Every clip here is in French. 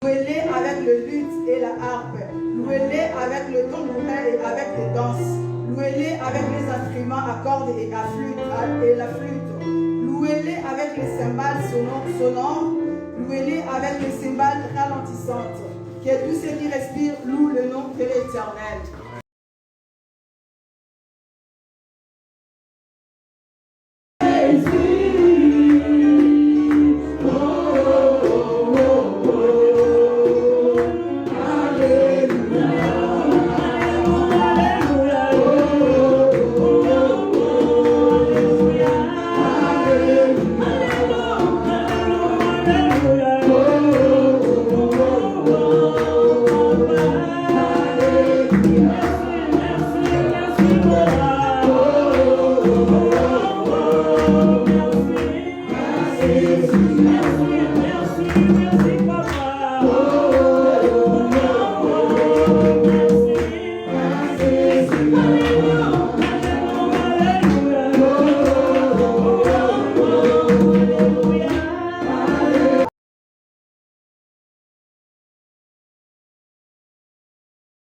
Louez-les avec le luth et la harpe. Louez-les avec le tambourin et avec les danses. Louez-les avec les instruments à cordes et à flûte et la flûte. Louez-les avec les cymbales sonores. Louez-les avec les cymbales ralentissantes. Que tous ceux qui respirent louent le nom de l'Éternel.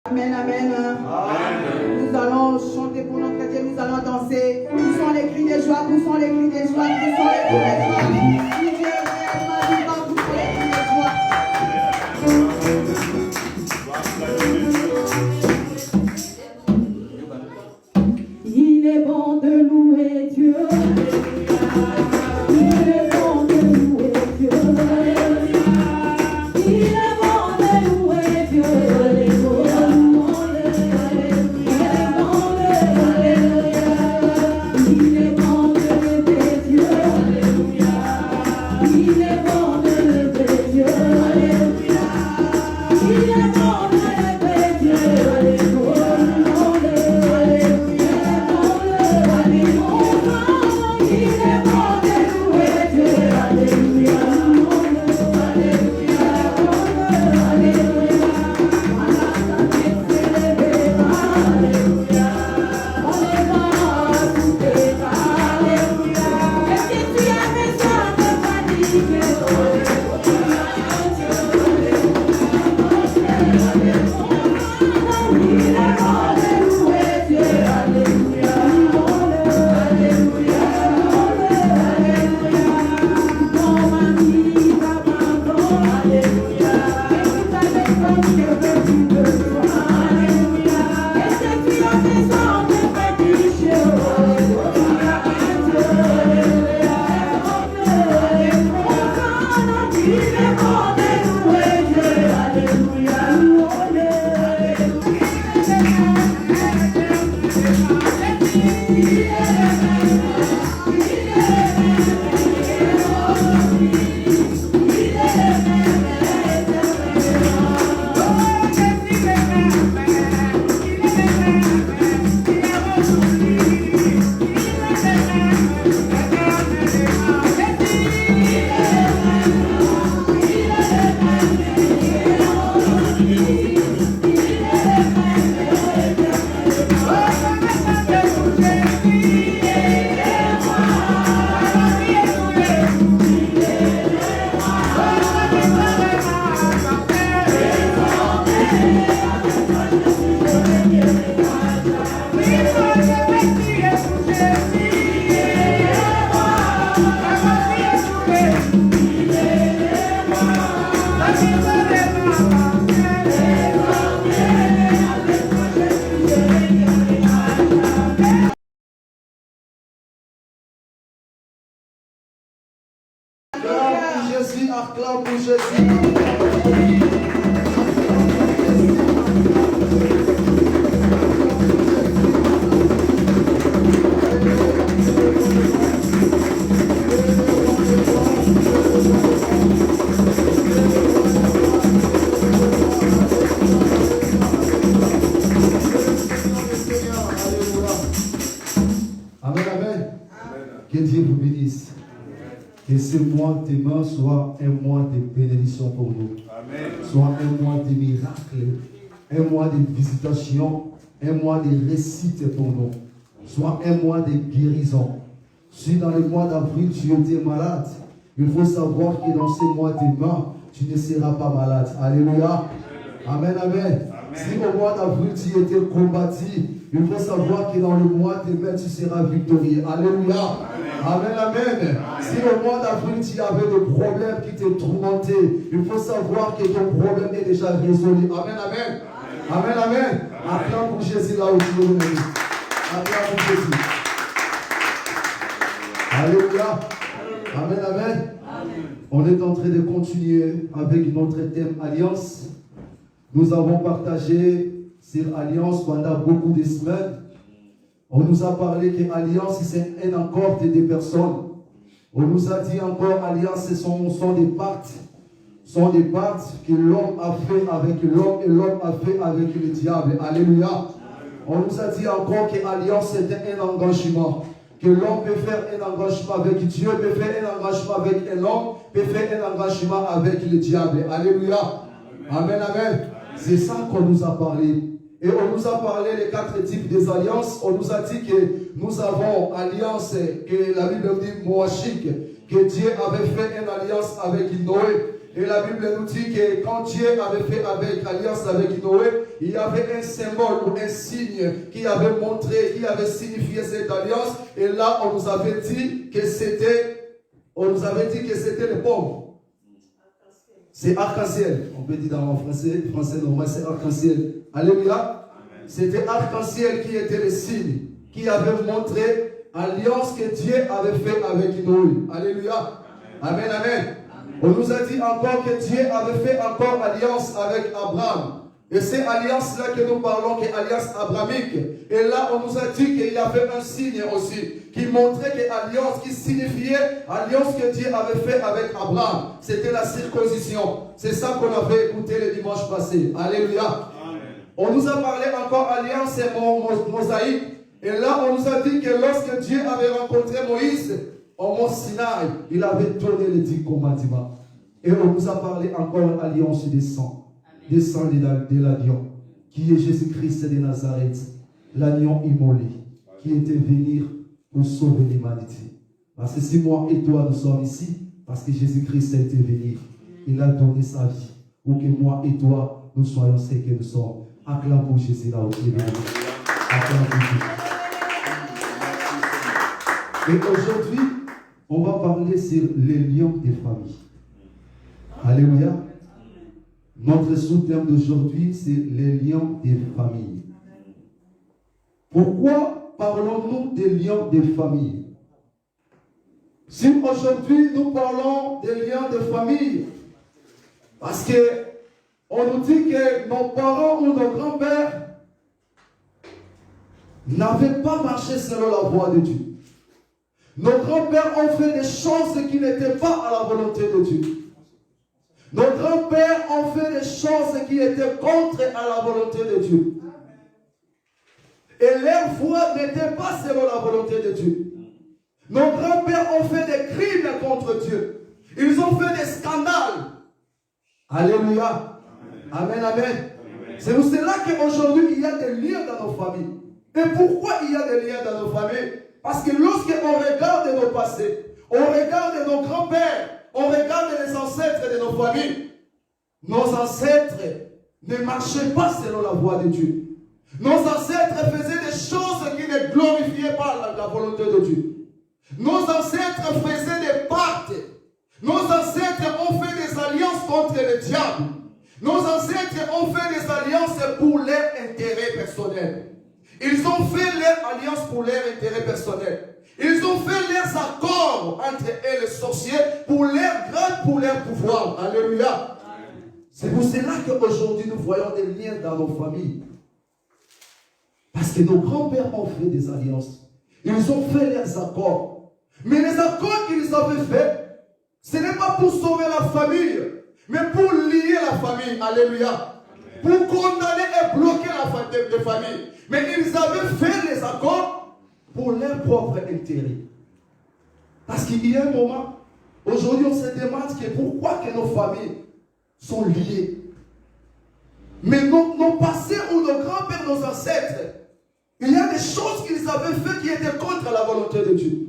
Amen, amen. Nous allons chanter pour notre Dieu, nous allons danser. Où sont les cris de joie, où sont les cris de joie, où sont les cris de joie. Si Dieu est réellement vivant, où sont les cris de joie. Il est bon de louer Dieu. Il est bon de louer Dieu. Il est bon de louer Dieu. Acclame pour Jésus. Amen, amen. Que Dieu vous bénisse. Que ce mois de mai soit un mois de bénédiction pour nous. Amen. Soit un mois de miracles, un mois de visitation, un mois de réussite pour nous. Soit un mois de guérison. Si dans le mois d'avril tu étais malade, Il faut savoir que dans ces mois tes mains, tu ne seras pas malade. Alléluia. Amen, amen. Si au mois d'avril tu étais combattu, il faut savoir que dans le mois de mai tu seras victorieux. Alléluia. Amen, amen. Si au mois d'avril tu avais des problèmes qui te tourmentaient, il faut savoir que ton problème est déjà résolu. Amen, amen. Amen, amen. Acclame pour Jésus là où tu es. Acclame pour Jésus. Alléluia. Amen, amen. On est en train de continuer avec notre thème Alliance. Nous avons partagé sur Alliance pendant beaucoup de semaines. On nous a parlé que Alliance, c'est un accord de deux personnes. On nous a dit encore Alliance, ce sont des pactes. Ce sont des pactes que l'homme a fait avec l'homme et l'homme a fait avec le diable. Alléluia. On nous a dit encore que Alliance, c'était un engagement. Que l'homme peut faire un engagement avec Dieu, peut faire un engagement avec un homme, peut faire un engagement avec le diable. Alléluia. Amen, amen. C'est ça qu'on nous a parlé. Et on nous a parlé des 4 types des alliances. On nous a dit que nous avons alliance, que la Bible dit Moachique, que Dieu avait fait une alliance avec Noé. Et la Bible nous dit que quand Dieu avait fait alliance avec Noé, il y avait un symbole ou un signe qui avait montré, qui avait signifié cette alliance. Et là, on nous avait dit que c'était les pommes. C'est arc-en-ciel. On peut dire dans le français normal, c'est arc-en-ciel. Alléluia. C'était arc-en-ciel qui était le signe, qui avait montré l'alliance que Dieu avait fait avec Noé. Alléluia. Amen, amen. On nous a dit encore que Dieu avait fait encore alliance avec Abraham. Et c'est alliance-là que nous parlons, qui est alliance abrahamique. Et là, on nous a dit qu'il y avait un signe aussi, qui montrait que l'alliance, qui signifiait l'alliance que Dieu avait fait avec Abraham. C'était la circoncision. C'est ça qu'on avait écouté le dimanche passé. Alléluia. Amen. On nous a parlé encore alliance mosaïque. Et là, on nous a dit que lorsque Dieu avait rencontré Moïse, au mont Sinaï, il avait donné les 10 commandements. Et on nous a parlé encore alliance des sangs. Des sangs de l'agneau, qui est Jésus-Christ de Nazareth, l'agneau immolé, qui était venu pour sauver l'humanité. Parce que si moi et toi nous sommes ici, parce que Jésus-Christ a été venu, il a donné sa vie, pour que moi et toi nous soyons ce que nous sommes. Acclame pour Jésus là où il est. Acclame pour Jésus. Et aujourd'hui, on va parler sur les liens des familles. Alléluia. Notre sous-thème d'aujourd'hui, c'est les liens des familles. Pourquoi parlons-nous des liens des familles? Si aujourd'hui nous parlons des liens de famille, parce que on nous dit que nos parents ou nos grands-pères n'avaient pas marché selon la voie de Dieu. Nos grands-pères ont fait des choses qui n'étaient pas à la volonté de Dieu. Nos grands-pères ont fait des choses qui étaient contre à la volonté de Dieu. Et leur voie n'était pas selon la volonté de Dieu. Nos grands-pères ont fait des crimes contre Dieu. Ils ont fait des scandales. Alléluia. Amen, amen. C'est pour cela qu'aujourd'hui, il y a des liens dans nos familles. Et pourquoi il y a des liens dans nos familles? Parce que lorsqu'on regarde nos passés, on regarde nos grands-pères, on regarde les ancêtres de nos familles. Nos ancêtres ne marchaient pas selon la voie de Dieu. Nos ancêtres faisaient des choses qui ne glorifiaient pas la volonté de Dieu. Nos ancêtres faisaient des pactes. Nos ancêtres ont fait des alliances contre le diable. Nos ancêtres ont fait des alliances pour leur intérêt personnel. Ils ont fait leurs alliances pour leur intérêt personnel. Ils ont fait leurs accords entre eux les sorciers pour leur grade, pour leur pouvoir. Alléluia. C'est pour cela qu'aujourd'hui nous voyons des liens dans nos familles. Parce que nos grands-pères ont fait des alliances. Ils ont fait leurs accords. Mais les accords qu'ils avaient faits, ce n'est pas pour sauver la famille, mais pour lier la famille. Alléluia. Pour condamner et bloquer la famille. Mais ils avaient fait les accords pour leur propre intérêt. Parce qu'il y a un moment, aujourd'hui on se demande pourquoi que nos familles sont liées. Mais nos passés ou nos grands-pères, nos ancêtres, il y a des choses qu'ils avaient faites qui étaient contre la volonté de Dieu.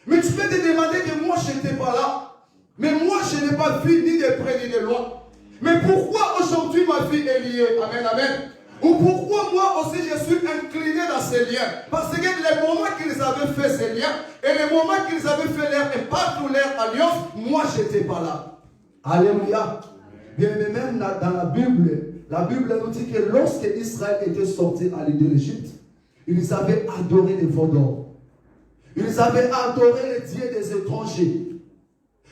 Mais tu peux te demander que moi je n'étais pas là. Mais moi, je n'ai pas vu ni de près ni de loin. Mais pourquoi aujourd'hui ma vie est liée? Amen, amen. Ou pourquoi moi aussi je suis incliné dans ces liens? Parce que les moments qu'ils avaient fait ces liens et les moments qu'ils avaient fait leur alliance, moi je n'étais pas là. Alléluia. Bien, mais même dans la Bible nous dit que lorsque Israël était sorti à l'île de l'Égypte, ils avaient adoré les veaux d'or. Ils avaient adoré les dieux des étrangers.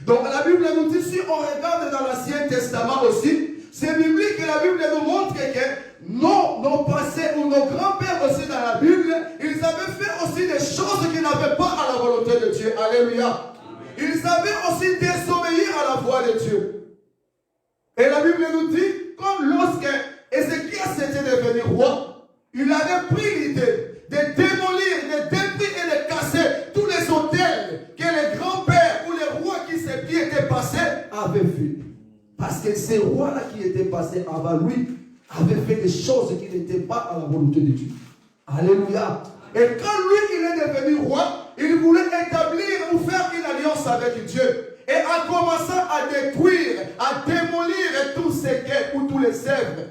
Donc la Bible nous dit, si on regarde dans l'Ancien Testament aussi, c'est biblique que la Bible nous montre que nos passés ou nos grands-pères aussi dans la Bible, ils avaient fait aussi des choses qui n'avaient pas à la volonté de Dieu. Alléluia. Ils avaient aussi désobéi à la voix de Dieu. Et la Bible nous dit, comme lorsque Ézéchias était devenu roi, il avait pris l'idée de démolir, de détruire et de casser tous les autels que les grands-pères ou les rois qui étaient passés avaient fait. Parce que ces rois-là qui étaient passés avant lui avaient fait des choses qui n'étaient pas à la volonté de Dieu. Alléluia. Et quand lui, il est devenu roi, il voulait établir ou faire une alliance avec Dieu. Et en commençant à détruire, à démolir tous ces guets ou tous les œuvres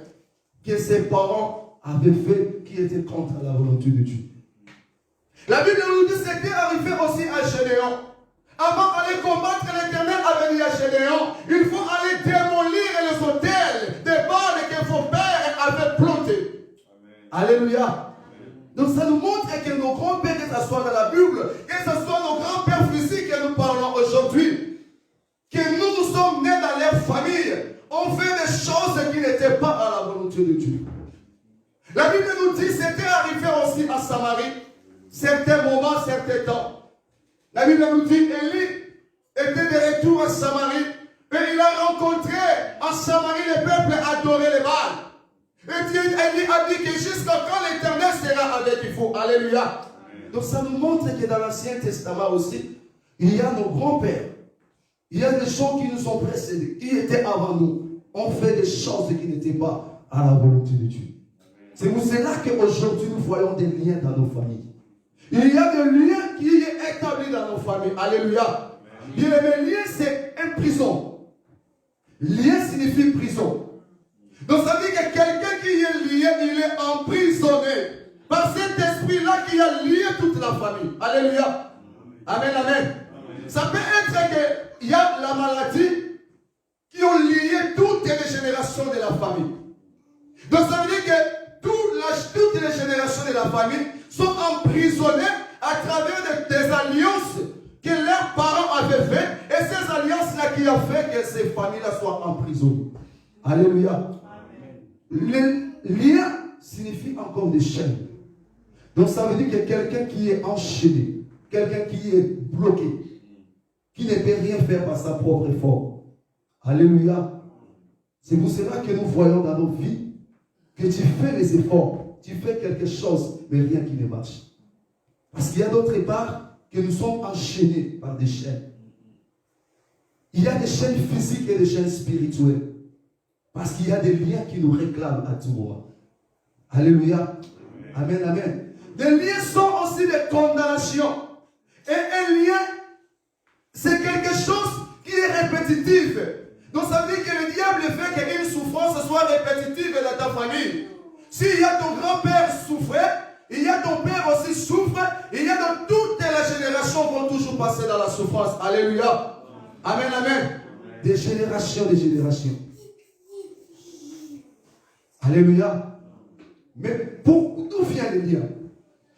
que ses parents avaient fait qui étaient contre la volonté de Dieu. La Bible nous dit que c'était arrivé aussi à Gédéon. Avant d'aller combattre l'Éternel avec à Gédéon, il faut aller démolir les autels des Baals que vos pères avaient plantés. Alléluia. Amen. Donc ça nous montre que nos grands-pères, que ce soit dans la Bible, que ce soit nos grands-pères physiques que nous parlons aujourd'hui, que nous sommes nés dans leur famille, on fait des choses qui n'étaient pas à la volonté de Dieu. La Bible nous dit que c'était arrivé aussi à Samarie, certains moments, certains temps. La Bible nous dit qu'Élie était de retour à Samarie et il a rencontré en Samarie le peuple adorer les Baals. Et Dieu, Élie a dit que jusqu'à quand l'Éternel sera avec vous. Alléluia. Amen. Donc ça nous montre que dans l'Ancien Testament aussi, il y a nos grands-pères. Il y a des gens qui nous ont précédés, qui étaient avant nous. On fait des choses qui n'étaient pas à la volonté de Dieu. C'est pour cela qu'aujourd'hui nous voyons des liens dans nos familles. Il y a des liens qui sont établis dans nos familles. Alléluia. Et le lien, c'est une prison. Lien signifie prison. Donc ça veut dire que quelqu'un qui est lié, il est emprisonné par cet esprit-là qui a lié toute la famille. Alléluia. Amen, amen. Amen. Ça peut être qu'il y a la maladie qui ont lié toutes les générations de la famille. Donc ça veut dire que toutes les générations de la famille sont emprisonnés à travers des alliances que leurs parents avaient faites. Et ces alliances-là qui ont fait que ces familles-là soient emprisonnées. Alléluia. Le lien signifie encore des chaînes. Donc ça veut dire que quelqu'un qui est enchaîné, quelqu'un qui est bloqué, qui ne peut rien faire par sa propre effort. Alléluia. C'est pour cela que nous voyons dans nos vies que tu fais les efforts, tu fais quelque chose, mais rien qui ne marche. Parce qu'il y a d'autre part que nous sommes enchaînés par des chaînes. Il y a des chaînes physiques et des chaînes spirituelles. Parce qu'il y a des liens qui nous réclament à tout moment. Alléluia. Amen, amen. Des liens sont aussi des condamnations. Et un lien, c'est quelque chose qui est répétitif. Donc ça veut dire que le diable fait qu'une souffrance soit répétitive dans ta famille. S'il y a ton grand-père souffrait, il y a ton père aussi souffre, il y a dans toutes les générations vont toujours passer dans la souffrance. Alléluia. Amen, amen. Des générations, des générations. Alléluia. Mais d'où vient le lien?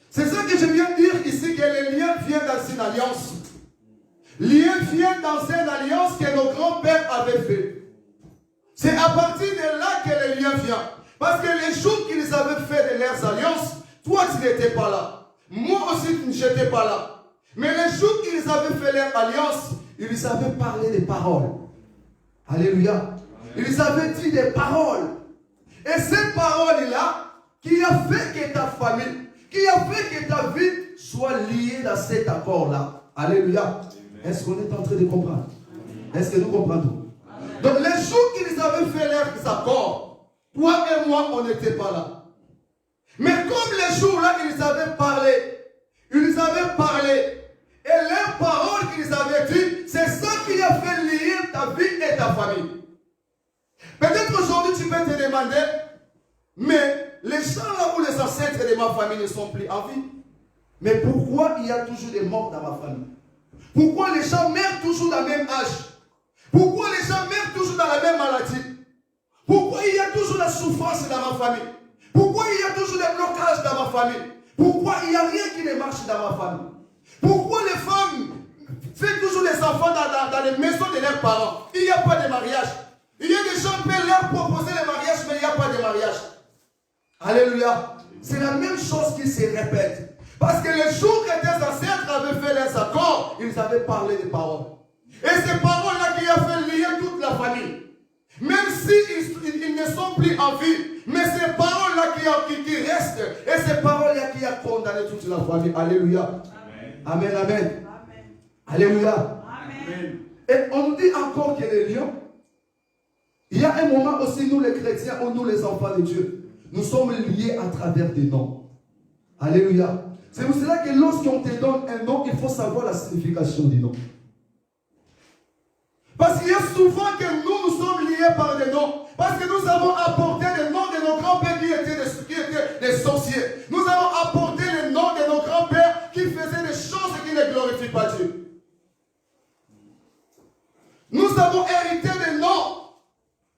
C'est ça que je viens de dire ici, que le lien vient dans une alliance. Lien vient dans une alliance que nos grands-pères avaient fait. C'est à partir de là que le lien vient. Parce que les jours qu'ils avaient fait de leurs alliances, toi tu n'étais pas là. Moi aussi je n'étais pas là. Mais les jours qu'ils avaient fait leur alliance, ils avaient parlé des paroles. Alléluia. Ils avaient dit des paroles. Et ces paroles-là, qui a fait que ta famille, qui a fait que ta vie soit liée dans cet accord-là. Alléluia. Est-ce qu'on est en train de comprendre? Est-ce que nous comprenons? Donc les jours qu'ils avaient fait leurs accords, toi et moi, on n'était pas là. Mais comme les jours-là, ils avaient parlé, et leurs paroles qu'ils avaient dites, c'est ça qui a fait lier famille. Peut-être aujourd'hui tu peux te demander, mais les gens là où les ancêtres de ma famille ne sont plus en vie. Mais pourquoi il y a toujours des morts dans ma famille? Pourquoi les gens meurent toujours dans le même âge? Pourquoi les gens meurent toujours dans la même maladie? Pourquoi il y a toujours la souffrance dans ma famille? Pourquoi il y a toujours des blocages dans ma famille? Pourquoi il n'y a rien qui ne marche dans ma famille? Pourquoi les femmes font toujours des enfants dans les maisons de leurs parents? Il n'y a pas de mariage. Il y a des gens qui peuvent leur proposer le mariage, mais il n'y a pas de mariage. Alléluia. C'est la même chose qui se répète. Parce que le jour que tes ancêtres avaient fait leurs accords, ils avaient parlé des paroles. Et ces paroles-là qui ont fait lier toute la famille. Même s'ils ne sont plus en vie, mais ces paroles-là qui restent, et ces paroles-là qui ont condamné toute la famille. Alléluia. Amen, amen. Amen. Alléluia. Amen. Et on nous dit encore que les lions, il y a un moment aussi, nous les chrétiens, ou nous les enfants de Dieu, nous sommes liés à travers des noms. Alléluia. C'est pour cela que lorsqu'on te donne un nom, il faut savoir la signification du nom. Parce qu'il y a souvent que nous sommes liés par des noms. Parce que nous avons apporté les noms de nos grands-pères qui étaient des sorciers. Nous avons apporté les noms de nos grands-pères qui faisaient des choses qui ne glorifient pas Dieu. Nous avons hérité des noms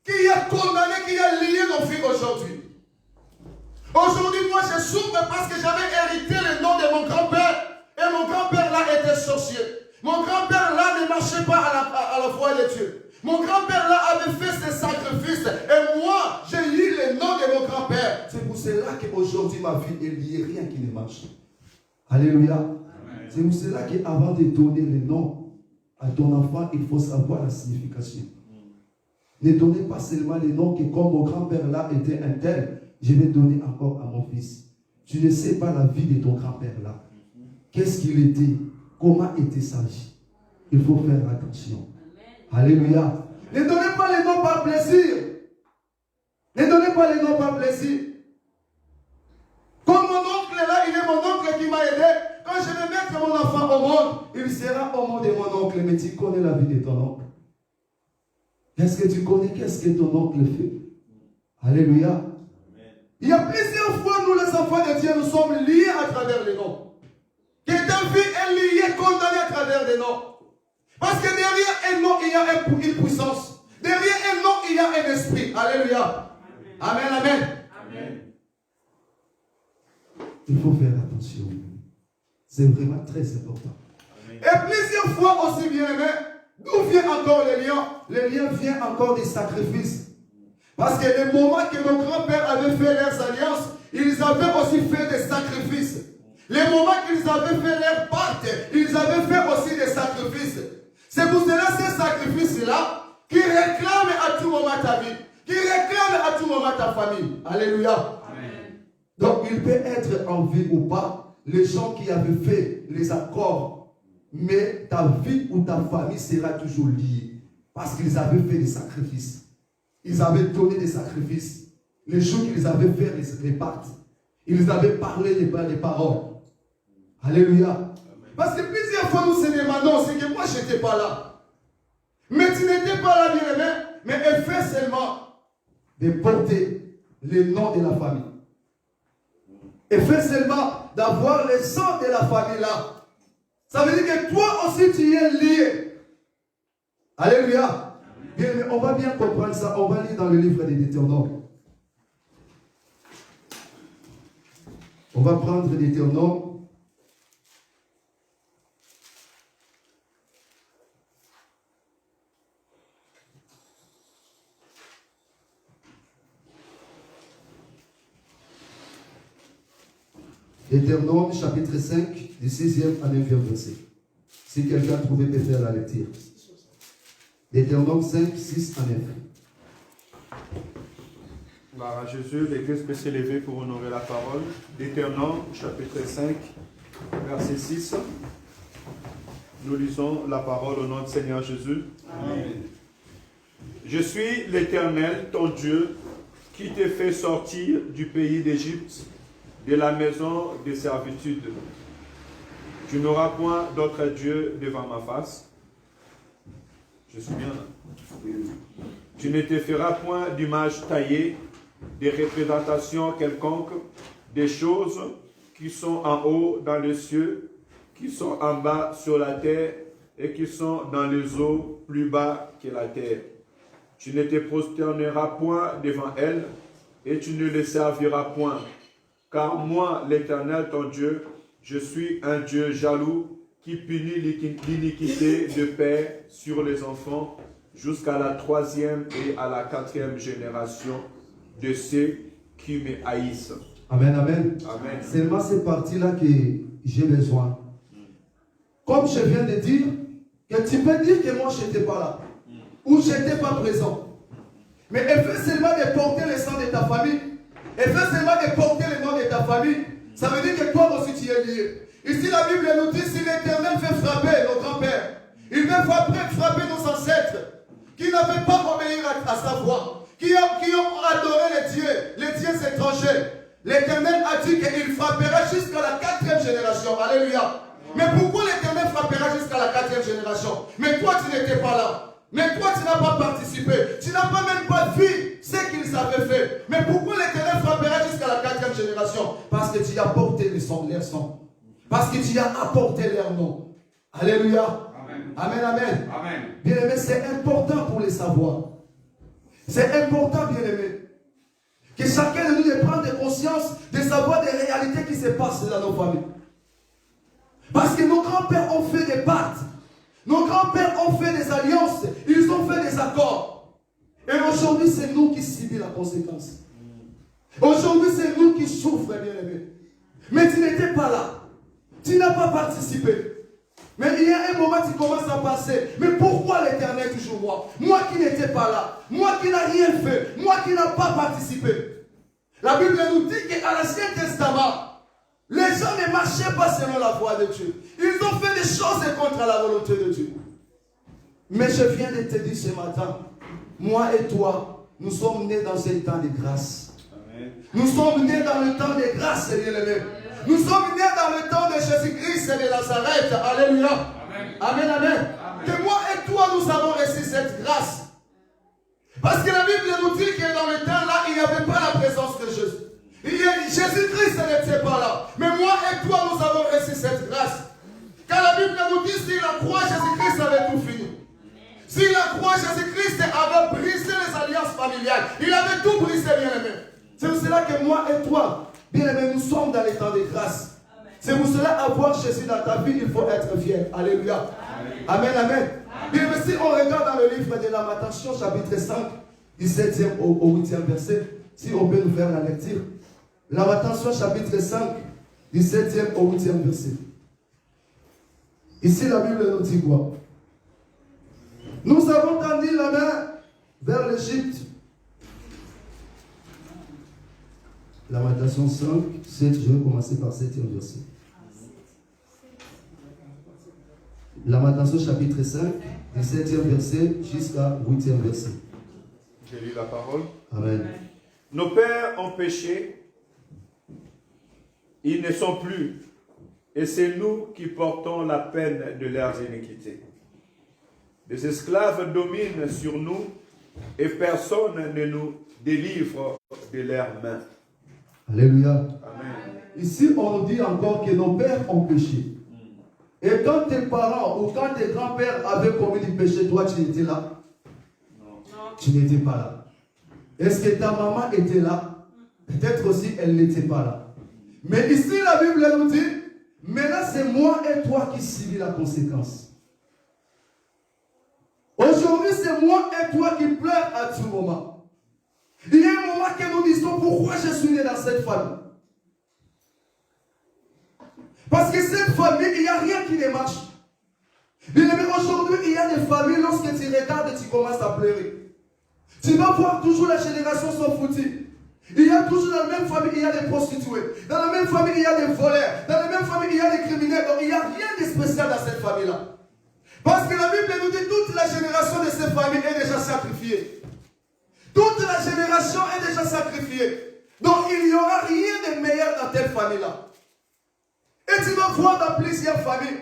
qui a condamné, qui a lié nos vies aujourd'hui. Aujourd'hui, moi, je souffre parce que j'avais hérité le nom de mon grand-père. Et mon grand-père là était sorcier. Mon grand-père là ne marchait pas à la voie de Dieu. Mon grand-père là avait fait ses sacrifices. Et moi, j'ai lu le nom de mon grand-père. C'est pour cela qu'aujourd'hui, ma vie est liée, rien qui ne marche. Alléluia. C'est pour cela qu'avant de donner le nom à ton enfant, il faut savoir la signification. Ne donnez pas seulement les noms que comme mon grand-père là était un tel, je vais donner encore à mon fils. Tu ne sais pas la vie de ton grand-père là. Qu'est-ce qu'il était? Comment était sa vie? Il faut faire attention. Alléluia. Ne donnez pas les noms par plaisir. Ne donnez pas les noms par plaisir. Comme mon oncle là, il est mon oncle qui m'a aidé. Quand je vais mettre mon enfant au monde, il sera au monde de mon oncle. Mais tu connais la vie de ton oncle. Est-ce que tu connais qu'est-ce que ton oncle fait? Alléluia. Amen. Il y a plusieurs fois, nous les enfants de Dieu, nous sommes liés à travers les noms. Que ta vie est liée, condamnée à travers des noms. Parce que derrière un nom, il y a une puissance. Derrière un nom, il y a un esprit. Alléluia. Amen, amen. Amen. Il faut faire attention. C'est vraiment très important. Amen. Et plusieurs fois aussi, bien aimé, d'où vient encore les lions? Les lions viennent encore des sacrifices. Parce que le moment que nos grands-pères avaient fait leurs alliances, ils avaient aussi fait des sacrifices. Les moments qu'ils avaient fait leur pacte, ils avaient fait aussi des sacrifices. C'est pour cela ces sacrifices-là qui réclament à tout moment ta vie, qui réclament à tout moment ta famille. Alléluia. Amen. Donc il peut être en vie ou pas, les gens qui avaient fait les accords, mais ta vie ou ta famille sera toujours liée. Parce qu'ils avaient fait des sacrifices. Ils avaient donné des sacrifices. Les jours qu'ils avaient fait les pactes, ils avaient parlé des paroles. Alléluia. Amen. Parce que plusieurs fois nous se demandons, c'est que moi je n'étais pas là. Mais tu n'étais pas là, bien aimé, mais fais seulement de porter le nom de la famille. Et fais seulement d'avoir le sang de la famille là. Ça veut dire que toi aussi tu es lié. Alléluia. Bien, mais on va bien comprendre ça. On va lire dans le livre des Deutéronomes. On va prendre Deutéronome. Deutéronome chapitre 5, du 6e à 9e verset. Si quelqu'un trouvait peut faire la lecture. Deutéronome 5, 6 à 9. Gloire à Jésus, l'Église peut s'élever pour honorer la parole. Deutéronome chapitre 5, verset 6. Nous lisons la parole au nom du Seigneur Jésus. Amen. Je suis l'Éternel, ton Dieu, qui te fait sortir du pays d'Égypte, de la maison de servitude. Tu n'auras point d'autre Dieu devant ma face. Je suis bien là. Tu ne te feras point d'image taillée, des représentations quelconques, des choses qui sont en haut dans les cieux, qui sont en bas sur la terre et qui sont dans les eaux plus bas que la terre. Tu ne te prosterneras point devant elles et tu ne les serviras point. Car moi, l'Éternel, ton Dieu, je suis un Dieu jaloux qui punit l'iniquité de père sur les enfants jusqu'à la 3e et à la 4e génération de ceux qui me haïssent. Amen, amen. Amen. Seulement cette partie-là que j'ai besoin. Comme je viens de dire, que tu peux dire que moi je n'étais pas là, ou je n'étais pas présent. Mais elle fait seulement de porter le sang de ta famille, elle fait seulement de porter le nom de ta famille, ça veut dire que toi aussi tu es lié. Ici la Bible nous dit, si l'Éternel fait frapper nos grands-pères, il veut frapper nos ancêtres, qui n'avaient pas obéi à sa voix, qui ont adoré les dieux étrangers. L'Éternel a dit qu'il frappera jusqu'à la 4e génération. Alléluia. Mais pourquoi l'Éternel frappera jusqu'à la 4e génération? Mais toi, tu n'étais pas là. Mais toi, tu n'as pas participé. Tu n'as pas même pas vu ce qu'ils avaient fait. Mais pourquoi l'Éternel frappera jusqu'à la 4e génération? Parce que tu as porté leur sang. Parce que tu as apporté leur nom. Alléluia. Amen, amen. Amen. Bien-aimé, c'est important pour les savoir. C'est important, bien-aimé, que chacun de nous de prendre conscience, de savoir des réalités qui se passent dans nos familles. Parce que nos grands-pères ont fait des pactes. Nos grands-pères ont fait des alliances. Ils ont fait des accords. Et aujourd'hui, c'est nous qui subissons la conséquence. Aujourd'hui, c'est nous qui souffrons, bien-aimé. Mais tu n'étais pas là. Tu n'as pas participé. Mais il y a un moment qui commence à passer. Mais pourquoi l'Éternel toujours moi? Moi qui n'étais pas là. Moi qui n'ai rien fait. Moi qui n'ai pas participé. La Bible nous dit qu'à l'Ancien Testament, les gens ne marchaient pas selon la voie de Dieu. Ils ont fait des choses contre la volonté de Dieu. Mais je viens de te dire ce matin, moi et toi, nous sommes nés dans un temps de grâce. Amen. Nous sommes nés dans le temps de grâce, bien-aimés. Nous sommes nés dans le temps de Jésus-Christ de Nazareth. Alléluia. Amen. Amen, amen. Que moi et toi, nous avons reçu cette grâce. Parce que la Bible nous dit que dans le temps là, il n'y avait pas la présence de Jésus. Jésus-Christ n'était pas là. Mais moi et toi, nous avons reçu cette grâce. Car la Bible nous dit, si la croix, Jésus-Christ avait tout fini. Si la croix, Jésus-Christ avait brisé les alliances familiales. Il avait tout brisé, bien-aimé. C'est pour cela que moi et toi, bien-aimé, nous sommes dans les temps de grâce. C'est pour cela, avoir Jésus dans ta vie, il faut être fier. Alléluia. Amen, amen. Bien-aimé, si on regarde dans le livre de Lamentation, chapitre 5, 17e au 8e verset, si on peut nous faire la lecture. Lamentation, chapitre 5, 17e au 8e verset. Ici, la Bible nous dit quoi? Nous avons tendu la main vers l'Égypte. Lamentation 5, 7, je vais commencer par 7e verset. Lamentation chapitre 5, 17e verset jusqu'à 8e verset. Je lis la parole. Amen. Nos pères ont péché, ils ne sont plus, et c'est nous qui portons la peine de leurs iniquités. Les esclaves dominent sur nous, et personne ne nous délivre de leurs mains. Alléluia. Amen. Ici, on nous dit encore que nos pères ont péché. Et quand tes parents ou quand tes grands-pères avaient commis du péché, toi tu étais là? Non. Tu n'étais pas là. Est-ce que ta maman était là? Peut-être aussi elle n'était pas là. Mais ici la Bible nous dit, maintenant c'est moi et toi qui subis la conséquence. Aujourd'hui c'est moi et toi qui pleure à tout moment. Il y a un moment que nous disons pourquoi je suis né dans cette famille. Parce que cette famille, il n'y a rien qui ne marche. Mais aujourd'hui, il y a des familles, lorsque tu regardes et tu commences à pleurer. Tu vas voir toujours la génération sont foutues. Il y a toujours dans la même famille, il y a des prostituées. Dans la même famille, il y a des voleurs. Dans la même famille, il y a des criminels. Donc il n'y a rien de spécial dans cette famille-là. Parce que la Bible nous dit toute la génération de cette famille est déjà sacrifiée. Toute la génération est déjà sacrifiée. Donc il n'y aura rien de meilleur dans cette famille-là. Et tu vas voir dans plusieurs familles.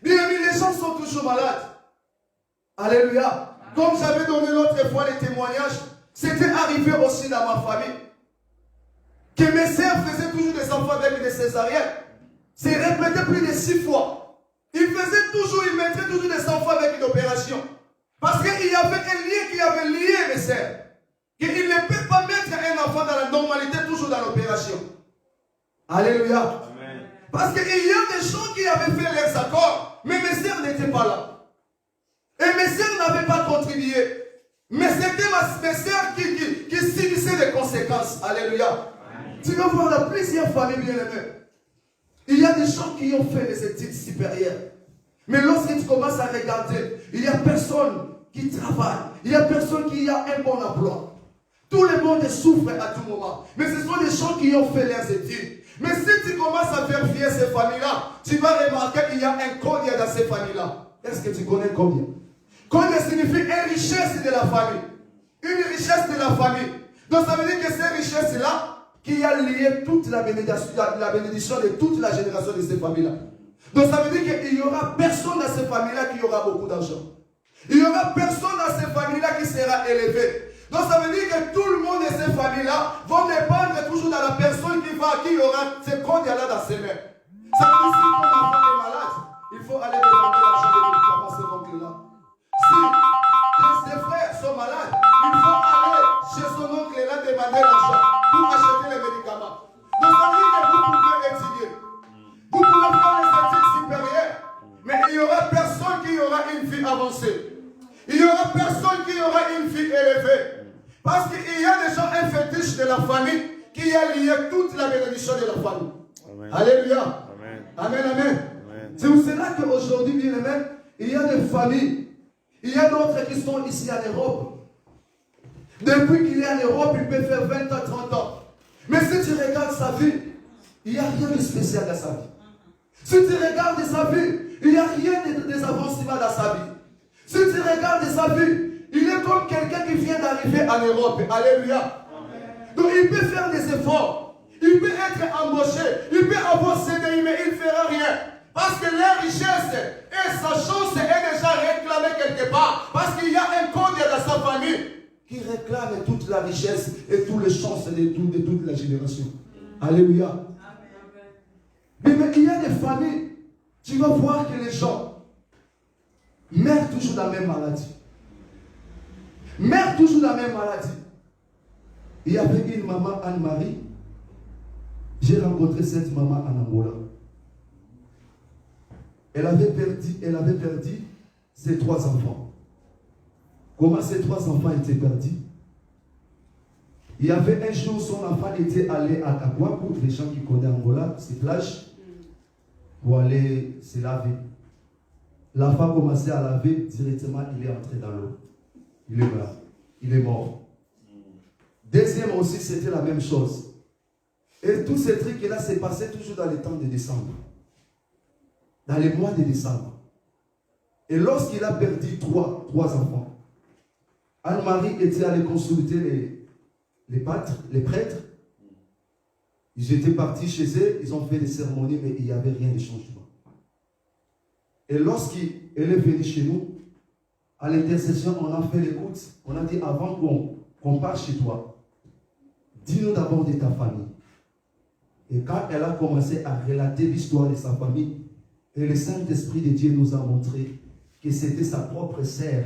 Bien aimé, les gens sont toujours malades. Alléluia. Comme j'avais donné l'autre fois les témoignages, c'était arrivé aussi dans ma famille. Que mes sœurs faisaient toujours des enfants avec des césariennes. C'est répété plus de 6 fois. Ils mettaient toujours des enfants avec une opération. Parce qu'il y avait un lien qui avait lié mes sœurs. Qu'il ne peut pas mettre un enfant dans la normalité, toujours dans l'opération. Alléluia. Amen. Parce qu'il y a des gens qui avaient fait leurs accords, mais mes sœurs n'étaient pas là. Et mes sœurs n'avaient pas contribué. Mais c'était mes sœurs qui subissaient les conséquences. Alléluia. Amen. Tu vas voir dans plusieurs familles bien-aimées. Il y a des gens qui ont fait des études supérieures. Mais lorsque tu commences à regarder, il n'y a personne qui travaille. Il n'y a personne qui a un bon emploi. Tout le monde souffre à tout moment. Mais ce sont des gens qui ont fait leurs études. Mais si tu commences à vérifier ces familles-là, tu vas remarquer qu'il y a un code dans ces familles-là. Est-ce que tu connais combien? Code signifie une richesse de la famille. Une richesse de la famille. Donc ça veut dire que ces richesses-là, qui a lié toute la bénédiction de toute la génération de ces familles-là. Donc ça veut dire qu'il n'y aura personne dans ces familles-là qui aura beaucoup d'argent. Il n'y aura personne dans ces familles-là qui sera élevé. Donc ça veut dire que tout le monde de ces familles-là vont dépendre toujours de la personne qui aura ce code-là dans ses mains. Ça veut dire que si ton enfant est malade, il faut aller demander l'argent de médicaments à cet oncle-là. Si tes frères sont malades, il faut aller chez son oncle-là demander l'argent pour acheter les médicaments. Donc ça veut dire que vous pouvez étudier. Vous pouvez faire les études supérieures, mais il n'y aura personne qui aura une vie avancée. Il n'y aura personne qui aura une vie élevée. Parce qu'il y a déjà un fétiche de la famille qui a lié toute la bénédiction de la famille. Amen. Alléluia. Amen. Amen, amen. Amen. C'est pour cela qu'aujourd'hui, bien aimé, il y a des familles. Il y a d'autres qui sont ici en Europe. Depuis qu'il est en Europe, il peut faire 20 ans, 30 ans. Mais si tu regardes sa vie, il n'y a rien de spécial dans sa vie. Si tu regardes sa vie, il n'y a rien des avancements dans sa vie. Si tu regardes sa vie, il est comme quelqu'un qui vient d'arriver en Europe. Alléluia. Amen. Donc il peut faire des efforts. Il peut être embauché. Il peut avoir CDI, mais il ne fera rien. Parce que la richesse et sa chance est déjà réclamée quelque part. Parce qu'il y a un code dans sa famille qui réclame toute la richesse et toutes les chances de toute la génération. Alléluia. Amen. Mais il y a des familles, tu vas voir que les gens meurent toujours dans la même maladie. Meurent toujours dans la même maladie. Il y avait une maman, Anne-Marie. J'ai rencontré cette maman en Angola. Elle avait perdu ses 3 enfants. Comment ces 3 enfants étaient perdus? Il y avait un jour, son enfant était allé à Kakwa, pour les gens qui connaissent Angola, ces plages, pour aller se laver. L'enfant commençait à laver, directement il est entré dans l'eau. Il est mort. Il est mort. Deuxième aussi, c'était la même chose. Et tous ces trucs-là s'est passé toujours dans les temps de décembre. Dans les mois de décembre. Et lorsqu'il a perdu 3 enfants, Anne-Marie était allée consulter les prêtres. Ils étaient partis chez eux, ils ont fait des cérémonies, mais il n'y avait rien de changement. Et lorsqu'elle est venue chez nous, à l'intercession, on a fait l'écoute. On a dit, avant qu'on parte chez toi, dis-nous d'abord de ta famille. Et quand elle a commencé à relater l'histoire de sa famille, et le Saint-Esprit de Dieu nous a montré que c'était sa propre sœur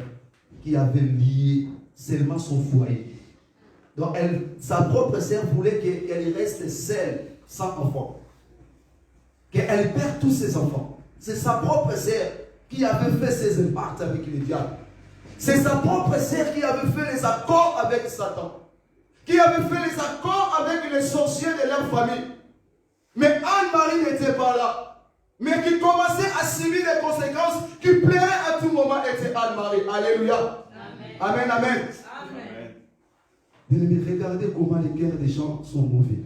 qui avait lié seulement son foyer. Donc sa propre sœur voulait qu'elle reste seule, sans enfant. Qu'elle perde tous ses enfants. C'est sa propre sœur qui avait fait ses impacts avec le diable. C'est sa propre sœur qui avait fait les accords avec Satan. Qui avait fait les accords avec les sorciers de leur famille. Mais Anne-Marie n'était pas là. Mais qui commençait à subir les conséquences, qui plairait à tout moment, était Anne-Marie. Alléluia. Amen, amen. Mais regardez comment les cœurs des gens sont mauvais.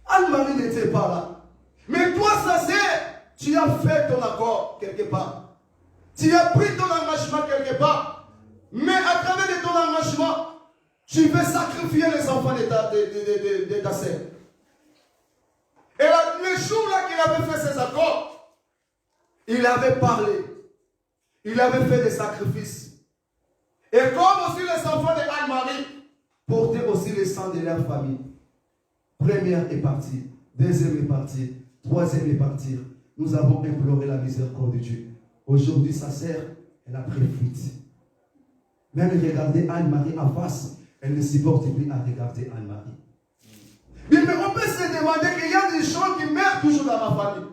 Anne-Marie n'était pas là. Mais toi, ça c'est, tu as fait ton accord quelque part. Tu as pris ton engagement quelque part. Mais à travers de ton engagement, tu veux sacrifier les enfants de ta sœur. Et là, le jour-là qu'il avait fait ses accords, il avait parlé. Il avait fait des sacrifices. leur famille. Première est partie, deuxième est partie, troisième est partie. Nous avons imploré la miséricorde de Dieu. Aujourd'hui, sa sœur, elle a pris fuite. Même regarder Anne-Marie en face, elle ne supporte plus à regarder Anne-Marie. Mais on peut se demander qu'il y a des gens qui meurent toujours dans ma famille.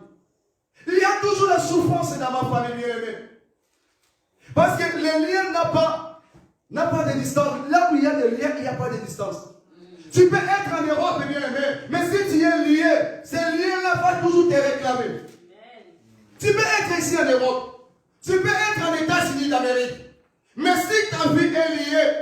Il y a toujours la souffrance dans ma famille, bien aimé. Parce que le lien n'a pas de distance. Là où il y a des liens, il n'y a pas de distance. Tu peux être en Europe, bien aimé, mais si tu es lié, ces liens-là vont toujours te réclamer. Tu peux être ici en Europe, tu peux être en États-Unis d'Amérique, mais si ta vie est liée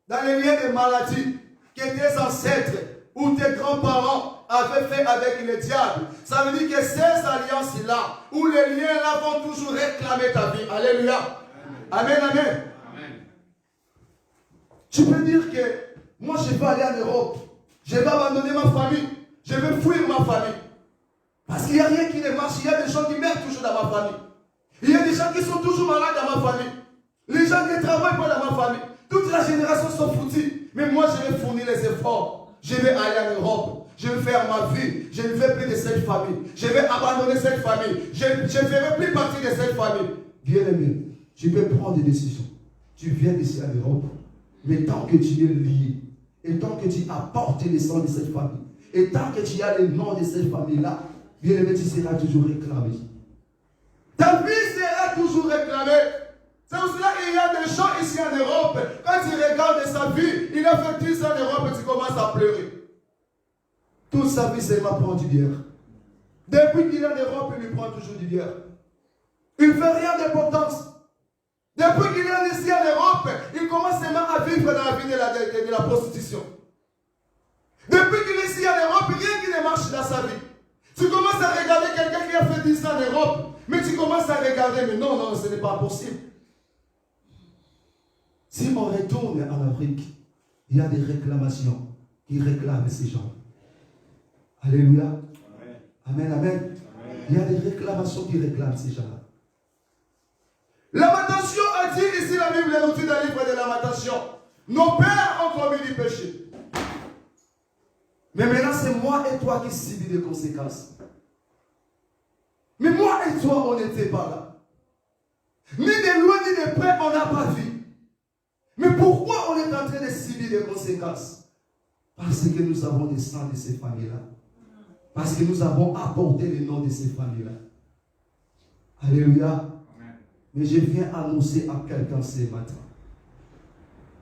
dans les liens de maladie que tes ancêtres ou tes grands-parents avaient fait avec le diable, ça veut dire que ces alliances-là, ou les liens-là vont toujours réclamer ta vie. Alléluia. Amen, amen. Amen. Tu peux dire que moi je vais aller en Europe, je vais abandonner ma famille, je vais fuir ma famille. Parce qu'il n'y a rien qui ne marche, il y a des gens qui meurent toujours dans ma famille. Il y a des gens qui sont toujours malades dans ma famille. Les gens ne travaillent pas dans ma famille. Toute la génération sont foutus. Mais moi je vais fournir les efforts. Je vais aller en Europe. Je vais faire ma vie. Je ne vais plus de cette famille. Je vais abandonner cette famille. Je ne ferai plus partie de cette famille. Bien aimé, tu peux prendre des décisions. Tu viens d'ici en Europe. Mais tant que tu es lié, et tant que tu apportes le sang de cette famille, et tant que tu as le nom de cette famille-là, bien aimé, tu seras toujours réclamé. Ta vie sera toujours réclamée. C'est pour cela qu'il y a des gens ici en Europe, quand tu regardes sa vie, il a fait 10 ans en Europe et tu commences à pleurer. Toute sa vie seulement prend du bière. Depuis qu'il est en Europe, il lui prend toujours du bière. Il ne fait rien d'importance. Depuis qu'il est ici en Europe, il commence seulement à vivre dans la vie de la prostitution. Depuis qu'il est ici en Europe, rien qui ne marche dans sa vie. Tu commences à regarder quelqu'un qui a fait 10 ans en Europe, mais tu commences à regarder, mais non, ce n'est pas possible. Si on retourne en Afrique, il y a des réclamations qui réclament ces gens. Alléluia. Amen, amen. Amen. Il y a des réclamations qui réclament ces gens-là. Lamentation a dit ici, la Bible nous dit dans le livre de Lamentation, nos pères ont commis du péché. Mais maintenant, c'est moi et toi qui subis les conséquences. Mais moi et toi, on n'était pas là. Ni de loin ni de près, on n'a pas vu. Mais pourquoi on est en train de subir les conséquences? Parce que nous avons des sangs de ces familles-là. Parce que nous avons apporté le nom de ces familles-là. Alléluia. Amen. Mais je viens annoncer à quelqu'un ce matin,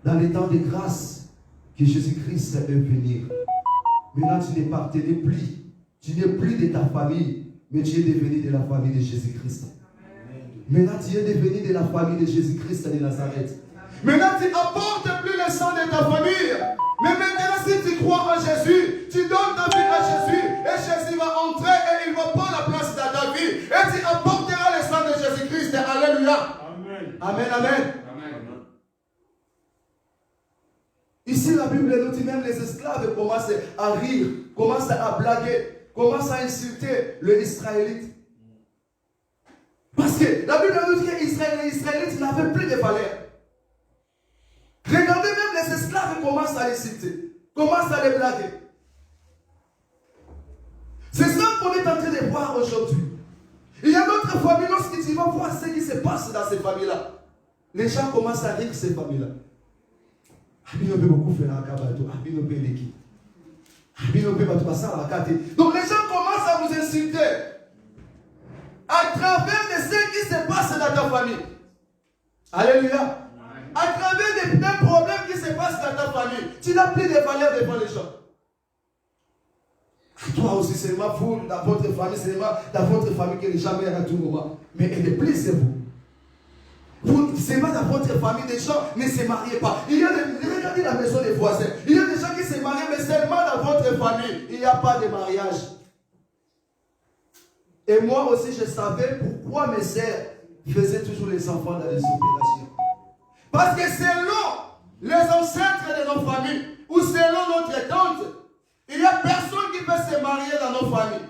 dans les temps de grâce, que Jésus-Christ est venu. Maintenant, tu n'appartenais plus. Tu n'es plus de ta famille, mais tu es devenu de la famille de Jésus-Christ. Maintenant, tu es devenu de la famille de Jésus-Christ de Nazareth. Maintenant, tu n'apportes plus le sang de ta famille. Mais maintenant, si tu crois en Jésus, tu donnes ta vie à Jésus. Et Jésus va entrer et il va prendre la place dans ta vie. Et tu apporteras le sang de Jésus-Christ. Alléluia. Amen. Amen, amen. Ici, la Bible nous dit même les esclaves commencent à rire, commencent à blaguer, commencent à insulter les Israélites. Parce que la Bible nous dit que les Israélites n'avaient plus de valeur. Regardez même les esclaves commencent à les citer, commencent à les blaguer. C'est ça qu'on est en train de voir aujourd'hui. Il y a d'autres familles, lorsque tu vas voir ce qui se passe dans ces familles-là, les gens commencent à rire ces familles-là. Donc les gens commencent à vous insulter à travers de ce qui se passe dans ta famille. Alléluia. À travers des problèmes qui se passent dans ta famille, tu n'as plus de valeur devant les gens. Toi aussi, c'est seulement vous, dans votre famille, c'est seulement dans votre famille que les gens meurent à tout moment. Mais elle est plus, c'est vous. C'est pas dans votre famille, des gens ne se marient pas. Il y a regardez la maison des voisins. Il y a des gens qui se marient, mais seulement dans votre famille. Il n'y a pas de mariage. Et moi aussi, je savais pourquoi mes sœurs faisaient toujours les enfants dans les opérations. Parce que selon les ancêtres de nos familles, ou selon notre tante, il n'y a personne qui peut se marier dans nos familles.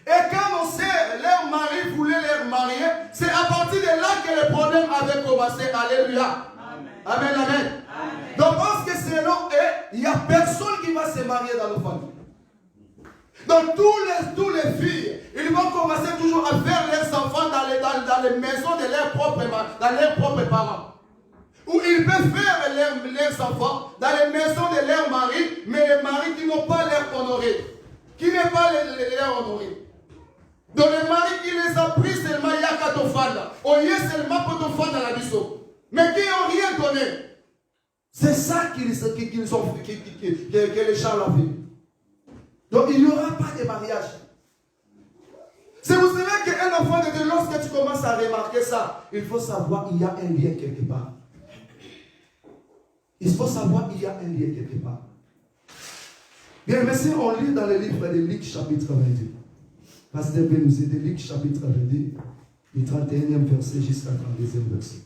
Et quand nos sœurs, leurs maris voulaient les marier, c'est à partir de là que le problème avait commencé. Alléluia. Amen. Amen, amen. Donc, parce que c'est long, il n'y a personne qui va se marier dans nos familles. Donc, tous les filles, ils vont commencer toujours à faire leurs enfants dans les maisons de leurs propres parents. Ou ils peuvent faire leurs enfants dans les maisons de leurs maris, mais les maris qui n'ont pas l'air honorés. Qui n'est pas les honorés. Donc les maris qui les a pris seulement il y a 4 femmes. Au lieu seulement pour ton femme dans la biseau. Mais qui n'ont rien donné. C'est ça que les gens l'ont fait. Donc il n'y aura pas de mariage. C'est pour cela qu'un enfant de Dieu, lorsque tu commences à remarquer ça, il faut savoir qu'il y a un lien quelque part. Il faut savoir qu'il y a un lien quelque part. Bien, mais si on lit dans le livre de Luc chapitre 22, Pasteur peut nous aider, Luc chapitre 22, du 31e verset jusqu'à 32e verset.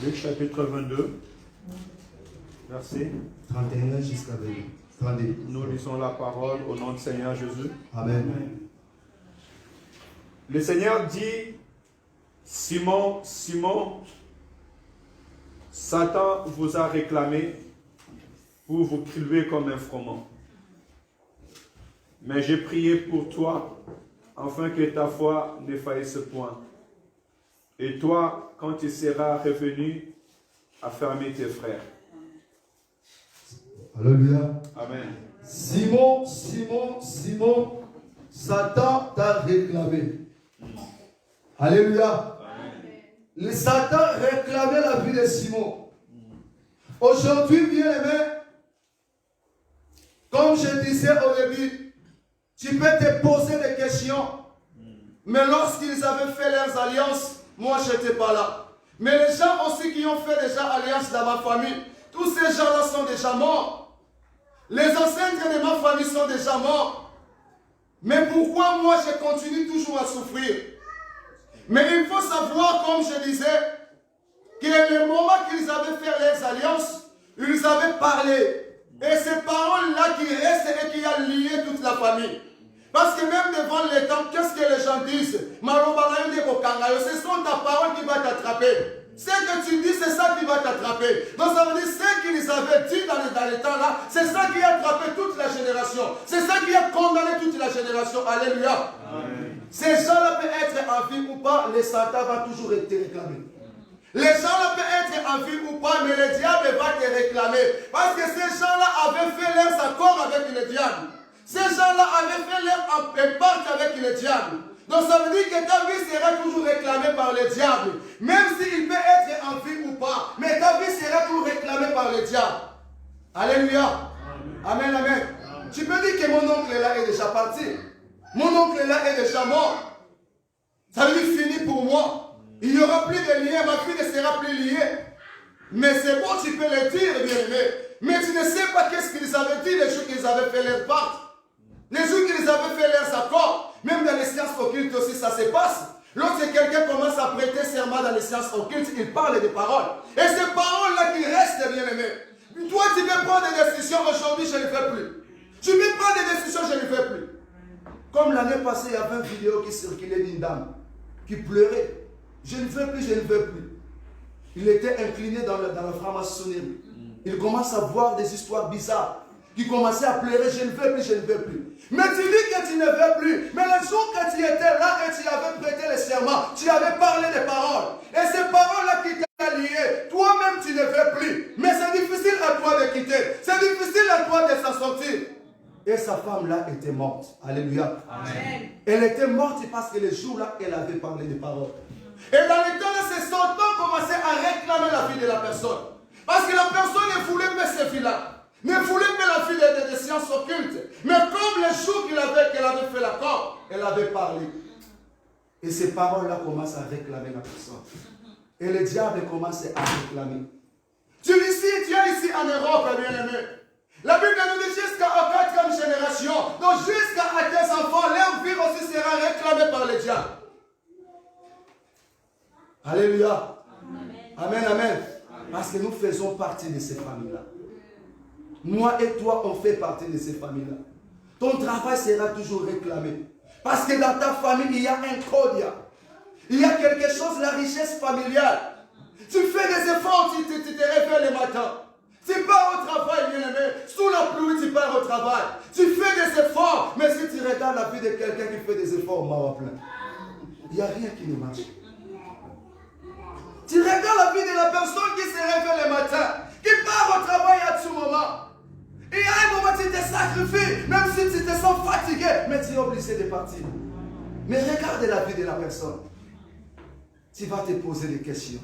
Luc chapitre 22, verset 31 jusqu'à 32. Nous lisons la parole au nom du Seigneur Jésus. Amen. Le Seigneur dit, Simon, Simon, Satan vous a réclamé pour vous clouer comme un froment. Mais j'ai prié pour toi, afin que ta foi ne faillisse point. Et toi, quand tu seras revenu, affermis tes frères. Alléluia. Amen. Simon, Simon, Simon, Satan t'a réclamé. Alléluia. Le Satan réclamait la vie de Simon. Aujourd'hui, bien aimé, comme je disais au début, tu peux te poser des questions. Mais lorsqu'ils avaient fait leurs alliances, moi je n'étais pas là. Mais les gens aussi qui ont fait déjà alliance dans ma famille, tous ces gens-là sont déjà morts. Les ancêtres de ma famille sont déjà morts. Mais pourquoi moi je continue toujours à souffrir? Mais il faut savoir, comme je disais, que le moment qu'ils avaient fait les alliances, ils avaient parlé. Et ces paroles-là qui restent et qui ont lié toute la famille. Parce que même devant les temps, qu'est-ce que les gens disent? Ce sont ta parole qui va t'attraper. Ce que tu dis, c'est ça qui va t'attraper. Donc ça veut dire ce qu'ils avaient dit dans les temps-là, c'est ça qui a attrapé toute la génération. C'est ça qui a condamné toute la génération. Alléluia. Amen. Ces gens-là peuvent être en vie ou pas, le Satan va toujours te réclamer. Les gens-là peuvent être en vie ou pas, mais le diable va te réclamer. Parce que ces gens-là avaient fait leurs accords avec le diable. Ces gens-là avaient fait leur pacte avec le diable. Donc ça veut dire que ta vie sera toujours réclamée par le diable. Même s'il peut être en vie ou pas. Mais ta vie sera toujours réclamée par le diable. Alléluia. Amen, amen. Amen. Tu peux dire que mon oncle là est déjà parti. Mon oncle là est déjà mort. Ça veut dire fini pour moi. Il n'y aura plus de lien. Ma fille ne sera plus liée. Mais c'est bon, tu peux le dire, bien aimé. Mais tu ne sais pas qu'est-ce qu'ils avaient dit les jours qu'ils avaient fait leur pacte. Les jours qu'ils avaient fait leurs accords. Même dans les sciences occultes aussi, ça se passe. Lorsque quelqu'un commence à prêter serment dans les sciences occultes, il parle des paroles. Et ces paroles-là qui restent, bien aimés. Toi, tu peux prendre des décisions aujourd'hui, je ne le fais plus. Tu peux prendre des décisions, je ne le fais plus. Comme l'année passée, il y avait une vidéo qui circulait d'une dame qui pleurait. Je ne fais plus, je ne fais plus. Il était incliné dans la franc-maçonnerie. Il commence à voir des histoires bizarres. Qui commençait à pleurer, je ne veux plus, je ne veux plus. Mais tu dis que tu ne veux plus. Mais le jour que tu étais là et tu avais prêté le serment, tu avais parlé des paroles. Et ces paroles-là qui t'ont lié, toi-même tu ne veux plus. Mais c'est difficile à toi de quitter. C'est difficile à toi de s'en sortir. Et sa femme-là était morte. Alléluia. Amen. Elle était morte parce que le jour-là, elle avait parlé des paroles. Et dans les temps-là, c'est son temps commençait à réclamer la vie de la personne. Parce que la personne ne voulait pas cette fille-là. Ne voulait pas la fille des sciences occultes. Mais comme le jour qu'elle avait fait l'accord, elle avait parlé. Et ces paroles-là commencent à réclamer la personne. Et le diable commence à réclamer. Tu es ici en Europe, bien aimé. La Bible nous dit jusqu'à la 4e génération. Donc jusqu'à tes enfants, leur vie aussi sera réclamée par le diable. Alléluia. Amen, amen. Parce que nous faisons partie de ces familles-là. Moi et toi, on fait partie de ces familles-là. Ton travail sera toujours réclamé. Parce que dans ta famille, il y a un code. Il y a quelque chose, la richesse familiale. Tu fais des efforts, tu te réveilles le matin. Tu pars au travail, bien aimé. Sous la pluie, tu pars au travail. Tu fais des efforts. Mais si tu regardes la vie de quelqu'un qui fait des efforts au maroc plein, il n'y a rien qui ne marche. Tu regardes la vie de la personne qui se réveille le matin, qui part au travail à tout moment. Et à un moment, tu te sacrifies, même si tu te sens fatigué, mais tu es obligé de partir. Mais regarde la vie de la personne. Tu vas te poser des questions.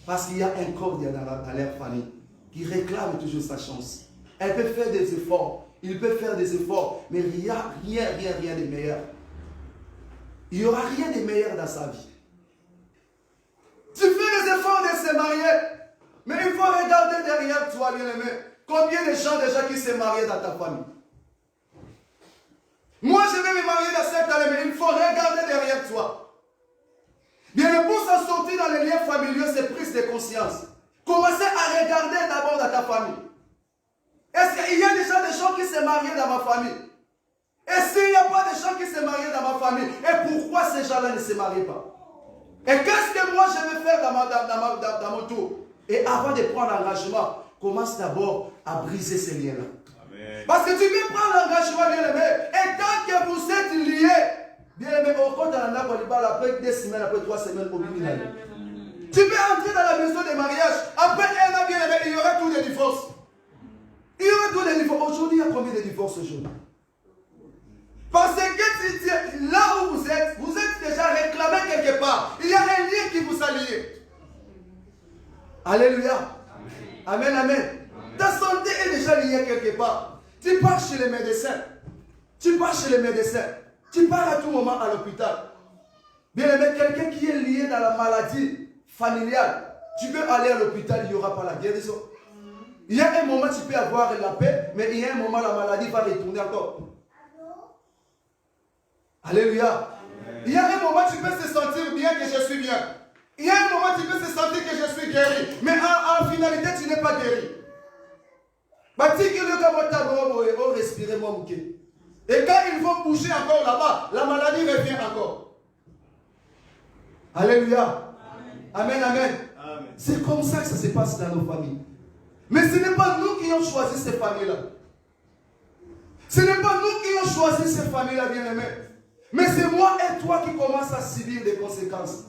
Parce qu'il y a un corps dans leur famille qui réclame toujours sa chance. Elle peut faire des efforts. Il peut faire des efforts. Mais il n'y a rien de meilleur. Il n'y aura rien de meilleur dans sa vie. Tu fais des efforts de se marier. Mais il faut regarder derrière toi, bien-aimé. Combien de gens déjà qui s'est mariés dans ta famille? Moi, je vais me marier dans cette année, mais il faut regarder derrière toi. Bien, pour s'en sortir dans les liens familiaux, c'est prise de conscience. Commencez à regarder d'abord dans ta famille. Est-ce qu'il y a déjà des gens qui s'est mariés dans ma famille? Et s'il n'y a pas de gens qui s'est mariés dans ma famille, et pourquoi ces gens-là ne se marient pas? Et qu'est-ce que moi je vais faire dans mon tour? Et avant de prendre l'engagement, commence d'abord à briser ces liens-là. Parce que tu peux prendre l'engagement, bien-aimé, et tant que vous êtes liés, bien-aimé, au compte à la après 2 semaines, après 3 semaines, au minimum. Tu peux entrer dans la maison de mariage, après 1 an, bien-aimé, il y aura tous les divorces. Il y aura tous les divorces. Aujourd'hui, il y a combien de divorces aujourd'hui? Parce que là où vous êtes déjà réclamé quelque part. Il y a un lien qui vous a lié. Alléluia. Amen, amen. Ta santé est déjà liée quelque part. Tu pars chez les médecins. Tu pars à tout moment à l'hôpital. Bien aimé, quelqu'un qui est lié dans la maladie familiale, tu peux aller à l'hôpital, il n'y aura pas la guérison. Il y a un moment, tu peux avoir la paix, mais il y a un moment, la maladie va retourner encore. Alléluia. Il y a un moment, tu peux se sentir bien que je suis bien. Il y a un moment, tu peux se sentir que je suis guéri. Mais en finalité, tu n'es pas guéri. Et quand ils vont bouger encore là-bas, la maladie revient encore. Alléluia. Amen, amen. C'est comme ça que ça se passe dans nos familles. Mais ce n'est pas nous qui avons choisi ces familles-là. Ce n'est pas nous qui avons choisi ces familles-là, bien-aimés. Mais c'est moi et toi qui commençons à subir des conséquences.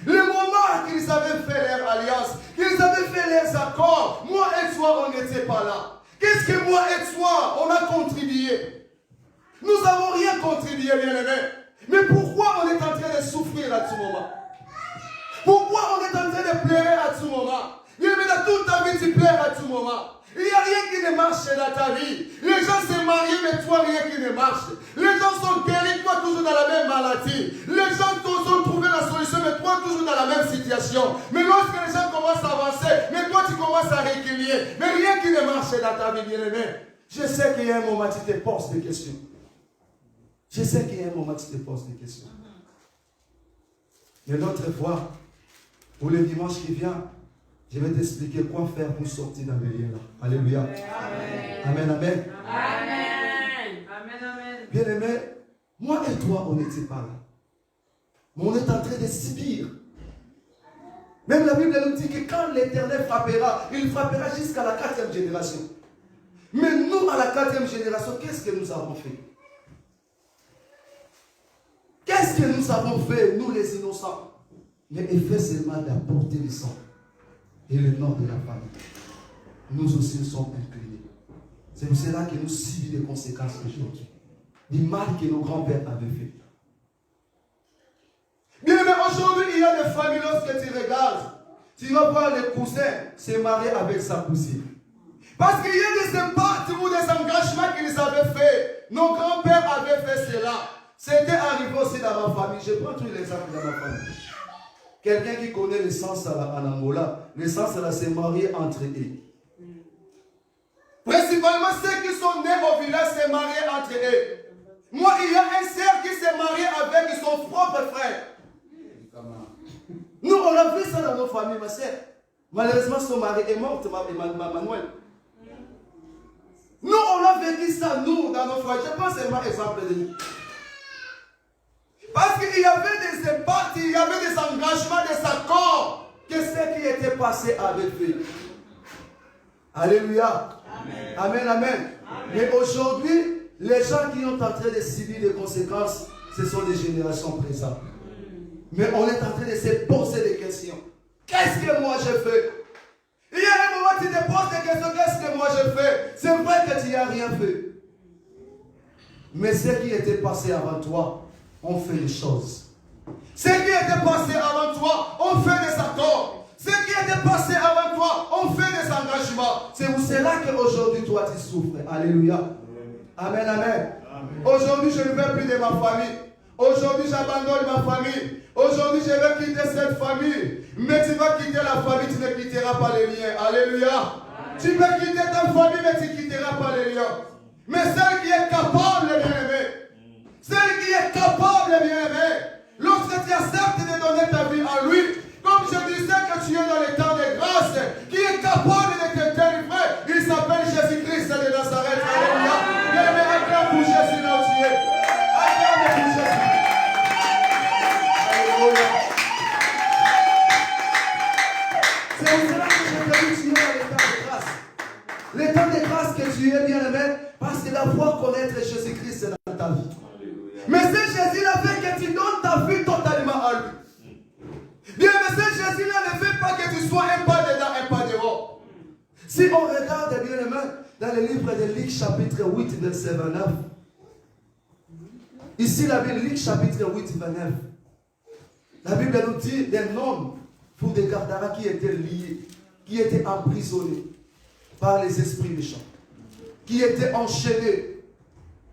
Le moment qu'ils avaient fait leur alliance, qu'ils avaient fait leurs accords, moi et toi, on n'était pas là. Qu'est-ce que moi et toi, on a contribué? Nous n'avons rien contribué, bien-aimés. Mais pourquoi on est en train de souffrir à ce moment? Pourquoi on est en train de pleurer à ce moment? Bien-aimé, dans toute ta vie, tu pleures à tout moment. Il n'y a rien qui ne marche dans ta vie. Les gens se marient, mais toi, rien qui ne marche. Les gens sont guéris, toi, toujours dans la même maladie. Les gens ont trouvé la solution, mais toi, toujours dans la même situation. Mais lorsque les gens commencent à avancer, mais toi, tu commences à reculer. Mais rien qui ne marche dans ta vie, bien-aimé. Je sais qu'il y a un moment, tu te poses des questions. Je sais qu'il y a un moment, tu te poses des questions. Mais l'autre fois, pour le dimanche qui vient, je vais t'expliquer quoi faire pour sortir dans les liens là. Alléluia. Amen, amen. Amen. Amen, amen. Bien aimé, moi et toi, on n'était pas là. Mais on est en train de subir. Même la Bible nous dit que quand l'Éternel frappera, il frappera jusqu'à la 4e génération. Mais nous, à la 4e génération, qu'est-ce que nous avons fait? Qu'est-ce que nous avons fait, nous les innocents? Mais il fait seulement d'apporter le sang et le nom de la famille. Nous aussi nous sommes inclinés. C'est pour cela que nous subissons les conséquences aujourd'hui. Du mal que nos grands-pères avaient fait. Bien, mais aujourd'hui, il y a des familles, lorsque tu regardes, tu vas voir les cousins se marier avec sa cousine. Parce qu'il y a des impacts ou des engagements qu'ils avaient fait. Nos grands-pères avaient fait cela. C'était arrivé aussi dans ma famille. Je prends tous les exemples dans ma famille. Quelqu'un qui connaît l'essence en Angola, l'essence s'est marié entre eux. Principalement ceux qui sont nés au village s'est marié entre eux. Moi, il y a un sœur qui s'est marié avec son propre frère. Nous, on a vu ça dans nos familles, ma sœur. Malheureusement, son mari est mort, Manuel. Nous, on a vécu ça, nous, dans nos familles. Je prends seulement exemple de nous. avait des engagements, des accords que ce qui était passé avait fait. Alléluia. Amen, amen. Mais aujourd'hui, les gens qui ont en train de subir les conséquences, ce sont des générations présentes. Mais on est en train de se poser des questions. Qu'est-ce que moi je fais? Il y a un moment où tu te poses des questions. Qu'est-ce que moi je fais? C'est vrai que tu n'as rien fait. Mais ce qui était passé avant toi, on fait des choses. Ce qui était passé avant toi, on fait des accords. Ce qui était passé avant toi, on fait des engagements. C'est pour cela qu'aujourd'hui, toi, tu souffres. Alléluia. Amen, amen. Aujourd'hui, je ne veux plus de ma famille. Aujourd'hui, j'abandonne ma famille. Aujourd'hui, je veux quitter cette famille. Mais tu vas quitter la famille, tu ne quitteras pas les liens. Alléluia. Tu peux quitter ta famille, mais tu ne quitteras pas les liens. Mais celle qui est capable, bien-aimé, celle qui est capable, bien-aimé, lorsque tu acceptes de donner ta vie à lui, comme je disais que tu es dans les temps de grâce, qui est capable de te délivrer, il s'appelle Jésus-Christ de Nazareth. Alléluia. Bien-aimé, acclame pour Jésus là où tu es. Acclame pour Jésus. Alléluia. C'est pour cela que je te dis, tu es dans les temps de grâce. Les temps de grâce que tu es, bien-aimé, parce que la foi connaître Jésus-Christ dans ta vie. Mais c'est Jésus-là fait que tu donnes ta vie totalement à lui. Bien, mais c'est Jésus-là ne fait pas que tu sois un pas dedans, un pas dehors. Si on regarde, bien-aimé, dans le livre de Luc, chapitre 8, verset 29. Ici, la Bible, Luc, chapitre 8, 29. La Bible nous dit d'un homme, pour des Gadara, qui était lié, qui était emprisonné par les esprits méchants, qui était enchaîné.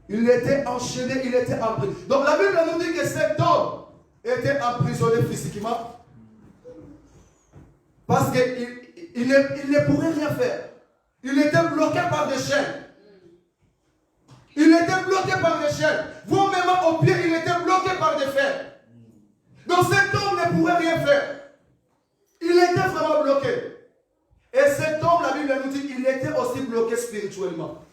Il était enchaîné, il était emprisonné. Donc la Bible nous dit que cet homme était emprisonné physiquement parce qu'il ne pourrait rien faire. Il était bloqué par des chaînes. Il était bloqué par des chaînes. Vous-même au pied, il était bloqué par des fers. Donc cet homme ne pouvait rien faire. Il était vraiment bloqué. Et cet homme, la Bible nous dit qu'il était aussi bloqué spirituellement.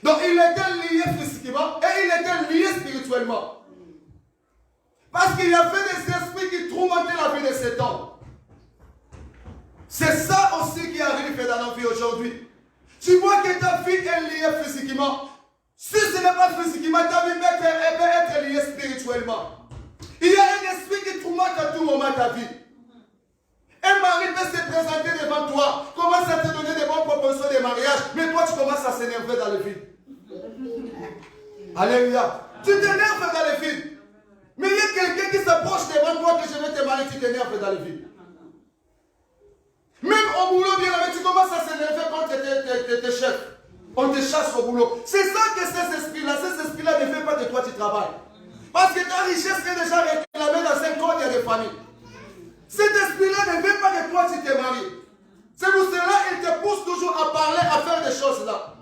Donc il était lié physiquement et il était lié spirituellement. Parce qu'il y avait des esprits qui tourmentaient la vie de cet homme. C'est ça aussi qui arrive dans nos vies aujourd'hui. Tu vois que ta vie est liée physiquement. Si ce n'est pas physiquement, ta vie peut être liée spirituellement. Il y a un esprit qui tourmente à tout moment ta vie. Un mari peut se présenter devant toi, commence à te donner des bonnes propositions de mariage, mais toi tu commences à s'énerver dans le vide. Alléluia. Tu t'énerves dans le vide. Mais il y a quelqu'un qui s'approche devant toi que je vais te marier, tu t'énerves dans le vide. Même au boulot, bien aimé, tu commences à s'énerver quand tes chefs. On te chasse au boulot. C'est ça que ces esprits-là ne fait pas de toi tu travailles. Parce que ta richesse est déjà réclamée dans un corps de famille. Cet esprit-là ne veut pas que toi tu te maries. C'est pour cela qu'il te pousse toujours à parler, à faire des choses là.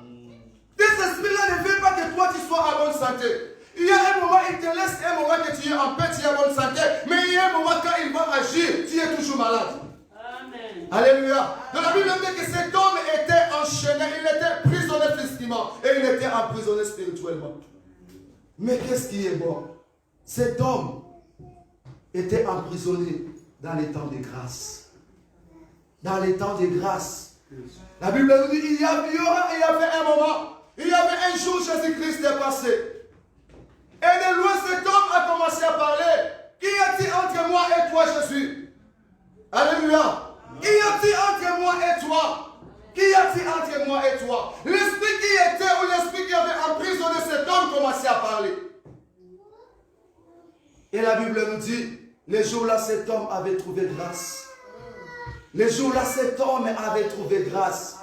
Cet esprit-là ne veut pas que toi tu sois en bonne santé. Il y a un moment, il te laisse un moment que tu es en paix, tu es en bonne santé. Mais il y a un moment quand il va agir, tu es toujours malade. Amen. Alléluia. Dans la Bible, on dit que cet homme était enchaîné, il était prisonnier physiquement et il était emprisonné spirituellement. Mais qu'est-ce qui est bon? Cet homme était emprisonné dans les temps de grâce. Dans les temps de grâce. La Bible nous dit il y avait un moment, il y avait un jour Jésus-Christ est passé. Et de loin cet homme a commencé à parler. Qu'y a-t-il entre moi et toi, Jésus? Alléluia. Qu'y a-t-il entre moi et toi? Qu'y a-t-il entre moi et toi? L'esprit qui était ou l'esprit qui avait emprisonné cet homme commençait à parler. Et la Bible nous dit, les jours-là, cet homme avait trouvé grâce. Les jours-là, cet homme avait trouvé grâce.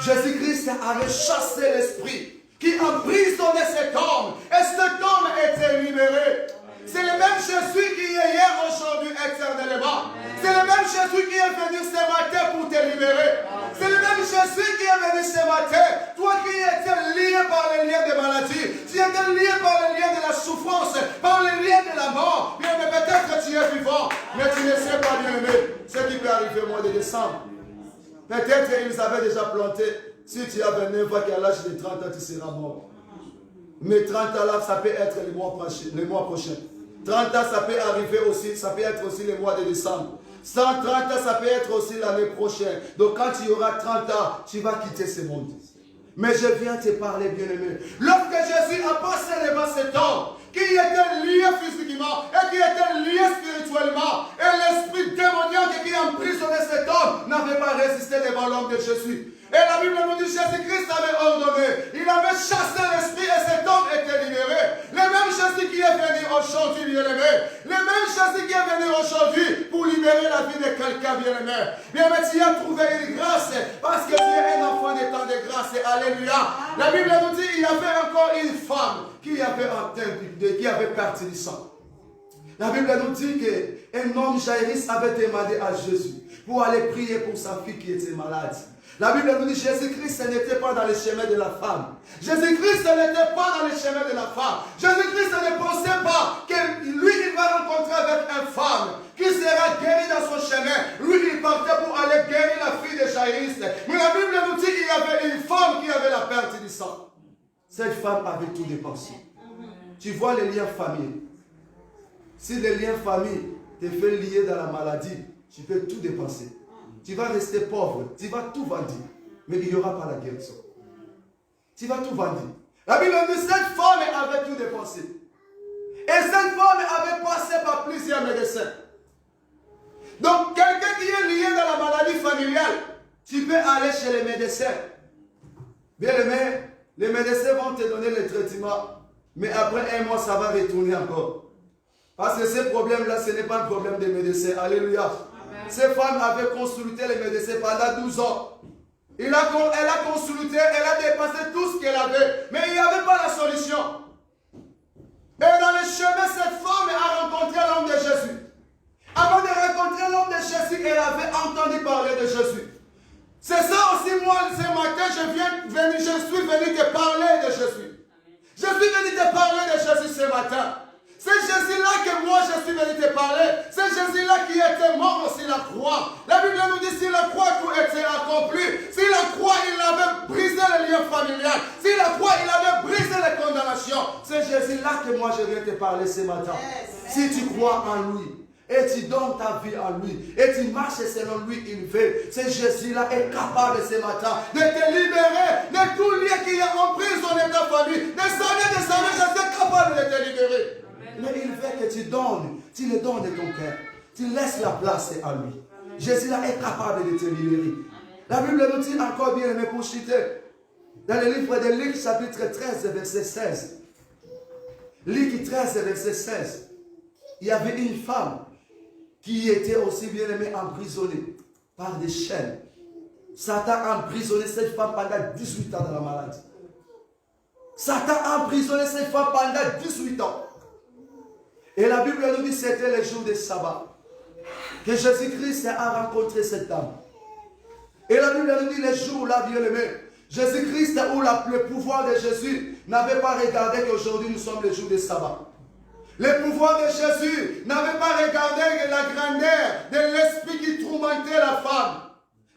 Jésus-Christ avait chassé l'esprit qui emprisonnait cet homme. Et cet homme était libéré. C'est le même Jésus qui est hier, aujourd'hui, éternellement. C'est le même Jésus qui est venu ce matin pour te libérer. C'est le même Jésus qui est venu ce matin. Toi qui étais lié par les liens de maladie, tu étais lié par les liens de la souffrance, par les liens de la mort. Bien, mais peut-être que tu es vivant, mais tu ne sais pas, bien aimé, ce qui peut arriver au mois de décembre. Peut-être qu'ils avaient déjà planté. Si tu as 29 ans, qu'à l'âge de 30 ans, tu seras mort. Mais 30 ans là, ça peut être le mois prochain. 30 ans, ça peut arriver aussi, ça peut être aussi le mois de décembre. 130 ans, ça peut être aussi l'année prochaine. Donc quand tu auras 30 ans, tu vas quitter ce monde. Mais je viens te parler, bien-aimé. Lorsque Jésus a passé devant cet homme, qui était lié physiquement et qui était lié spirituellement, et l'esprit démoniaque qui emprisonnait cet homme n'avait pas résisté devant l'homme de Jésus. Et la Bible nous dit que Jésus-Christ avait ordonné, il avait chassé l'esprit et cet homme était libéré. Le même Jésus qui est venu aujourd'hui, bien-aimé, le même Jésus qui est venu aujourd'hui pour libérer la vie de quelqu'un, bien-aimé. Bien-aimé, tu as trouvé une grâce parce que tu es un enfant des temps de grâce. Alléluia. La Bible nous dit qu'il y avait encore une femme qui avait perdu du sang. La Bible nous dit qu'un homme Jairus avait demandé à Jésus pour aller prier pour sa fille qui était malade. La Bible nous dit que Jésus-Christ n'était pas dans le chemin de la femme. Jésus-Christ n'était pas dans le chemin de la femme. Jésus-Christ ne pensait pas que lui, il va rencontrer avec une femme qui sera guérie dans son chemin. Lui, il partait pour aller guérir la fille de Jairus. Mais la Bible nous dit qu'il y avait une femme qui avait la perte du sang. Cette femme avait tout dépensé. Tu vois les liens famille. Si les liens famille te fait lier dans la maladie, tu peux tout dépenser. Tu vas rester pauvre, tu vas tout vendre, mais il n'y aura pas la guérison. Tu vas tout vendre. La Bible dit que cette femme avait tout dépensé. Et cette femme avait passé par plusieurs médecins. Donc, quelqu'un qui est lié dans la maladie familiale, tu peux aller chez les médecins. Bien aimé, les médecins vont te donner le traitement, mais après un mois, ça va retourner encore. Parce que ce problème-là, ce n'est pas un problème des médecins. Alléluia. Cette femme avait consulté les médecins pendant 12 ans. Elle a consulté, elle a dépassé tout ce qu'elle avait. Mais il n'y avait pas la solution. Et dans le chemin, cette femme a rencontré l'homme de Jésus. Avant de rencontrer l'homme de Jésus, elle avait entendu parler de Jésus. C'est ça aussi, moi, ce matin, je suis venu te parler de Jésus. Je suis venu te parler de Jésus ce matin. C'est Jésus-là que moi je suis venu te parler. C'est Jésus-là qui était mort sur la croix. La Bible nous dit si la croix tout était accompli. Si la croix il avait brisé le lien familial. Si la croix il avait brisé les condamnations. C'est Jésus-là que moi je viens te parler ce matin. Si tu crois en lui et tu donnes ta vie à lui et tu marches selon lui il veut. C'est Jésus-là est capable ce matin de te libérer de tout lien qui a emprisonné ta famille. Des années, je suis capable de te libérer. Mais il veut que tu le donnes de ton cœur. Tu laisses la place à lui. Jésus là est capable de te libérer. La Bible nous dit encore bien, mais pour citer, dans le livre de Luc, chapitre 13, verset 16. Luc 13, verset 16. Il y avait une femme qui était aussi bien aimée, emprisonnée par des chaînes. Satan a emprisonné cette femme pendant 18 ans dans la maladie. Satan a emprisonné cette femme pendant 18 ans. Et la Bible nous dit que c'était le jour de sabbat que Jésus-Christ a rencontré cette dame. Et la Bible nous dit le jour-là, bien-aimé, Jésus-Christ où le pouvoir de Jésus n'avait pas regardé qu'aujourd'hui nous sommes le jour de sabbat. Le pouvoir de Jésus n'avait pas regardé la grandeur de l'esprit qui tourmentait la femme.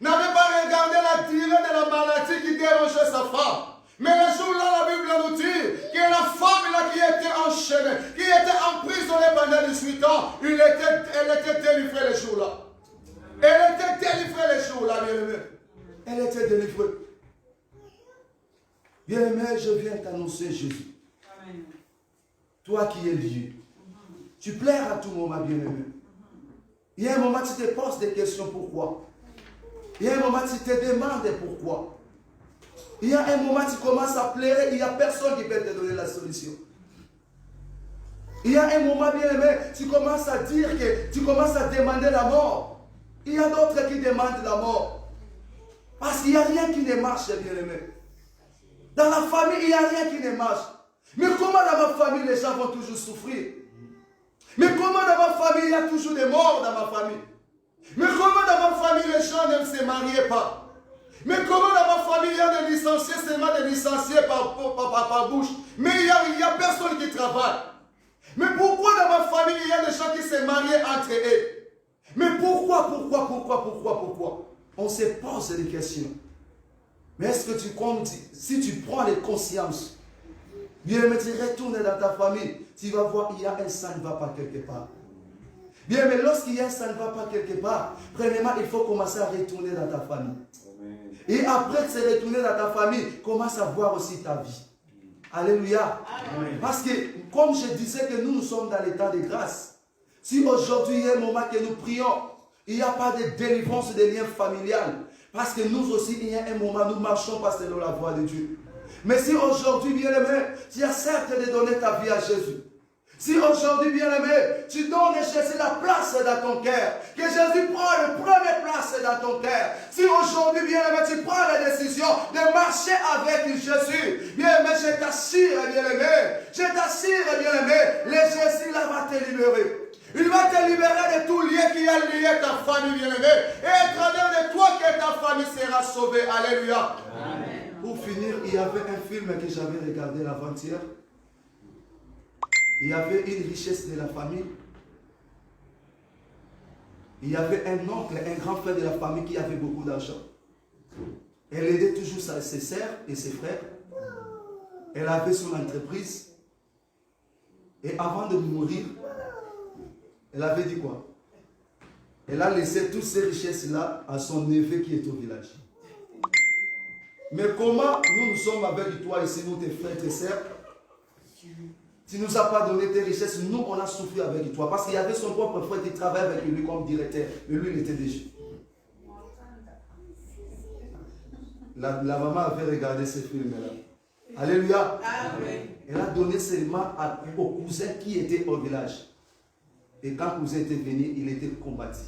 N'avait pas regardé la durée de la maladie qui dérangeait sa femme. Mais le jour-là, la Bible nous dit que la femme là, qui était enchaînée, qui était emprisonnée pendant 18 ans, elle était délivrée le jour-là. Elle était délivrée le jour-là, bien-aimé. Elle était délivrée. Bien-aimé, je viens t'annoncer Jésus. Amen. Toi qui es Dieu, tu plaires à tout moment, bien-aimé. Il y a un moment tu te poses des questions, pourquoi? Il y a un moment tu te demandes pourquoi. Il y a un moment tu commences à pleurer, il n'y a personne qui peut te donner la solution. Il y a un moment, bien-aimé, tu commences à dire que tu commences à demander la mort. Il y a d'autres qui demandent la mort. Parce qu'il n'y a rien qui ne marche, bien-aimé. Dans la famille, il n'y a rien qui ne marche. Mais comment dans ma famille, les gens vont toujours souffrir? Mais comment dans ma famille, il y a toujours des morts dans ma famille? Mais comment dans ma famille, les gens ne se marient pas? Mais comment dans ma famille, il y a des licenciés, seulement des licenciés par bouche? Mais il n'y a personne qui travaille. Mais pourquoi dans ma famille, il y a des gens qui se marient entre eux? Mais pourquoi? On se pose des questions. Mais est-ce que tu comptes, si tu prends les consciences, Bien aimé, tu retournes dans ta famille, tu vas voir, il y a un ça ne va pas quelque part. Bien aimé, lorsqu'il y a un ça ne va pas quelque part, premièrement, il faut commencer à retourner dans ta famille. Et après de se retourner dans ta famille, commence à voir aussi ta vie. Alléluia. Amen. Parce que, comme je disais que nous sommes dans l'état de grâce, si aujourd'hui il y a un moment que nous prions, il n'y a pas de délivrance des liens familiales, parce que nous aussi, il y a un moment, nous marchons pas selon la voie de Dieu. Mais si aujourd'hui, bien-aimé, tu acceptes de donner ta vie à Jésus, si aujourd'hui, bien-aimé, tu donnes à Jésus la place dans ton cœur, que Jésus prend la première place dans ton cœur, si aujourd'hui, bien-aimé, tu prends la décision de marcher avec Jésus, bien-aimé, je t'assure, bien-aimé, le Jésus là va te libérer. Il va te libérer de tout lien qui a lié ta famille, bien-aimé, et à travers de toi que ta famille sera sauvée. Alléluia. Amen. Pour finir, il y avait un film que j'avais regardé l'avant-hier. Il y avait une richesse de la famille. Il y avait un oncle, un grand frère de la famille qui avait beaucoup d'argent. Elle aidait toujours ses sœurs et ses frères. Elle avait son entreprise. Et avant de mourir, elle avait dit quoi? Elle a laissé toutes ces richesses-là à son neveu qui est au village. Mais comment nous sommes avec toi ici, nous tes frères et tes sœurs? Tu ne nous as pas donné tes richesses, nous on a souffert avec toi. Parce qu'il y avait son propre frère qui travaillait avec lui comme directeur. Et lui il était déjà. La maman avait regardé ce film-là. Alléluia. Amen. Elle a donné seulement au cousin qui était au village. Et quand le cousin était venu, il était combattu.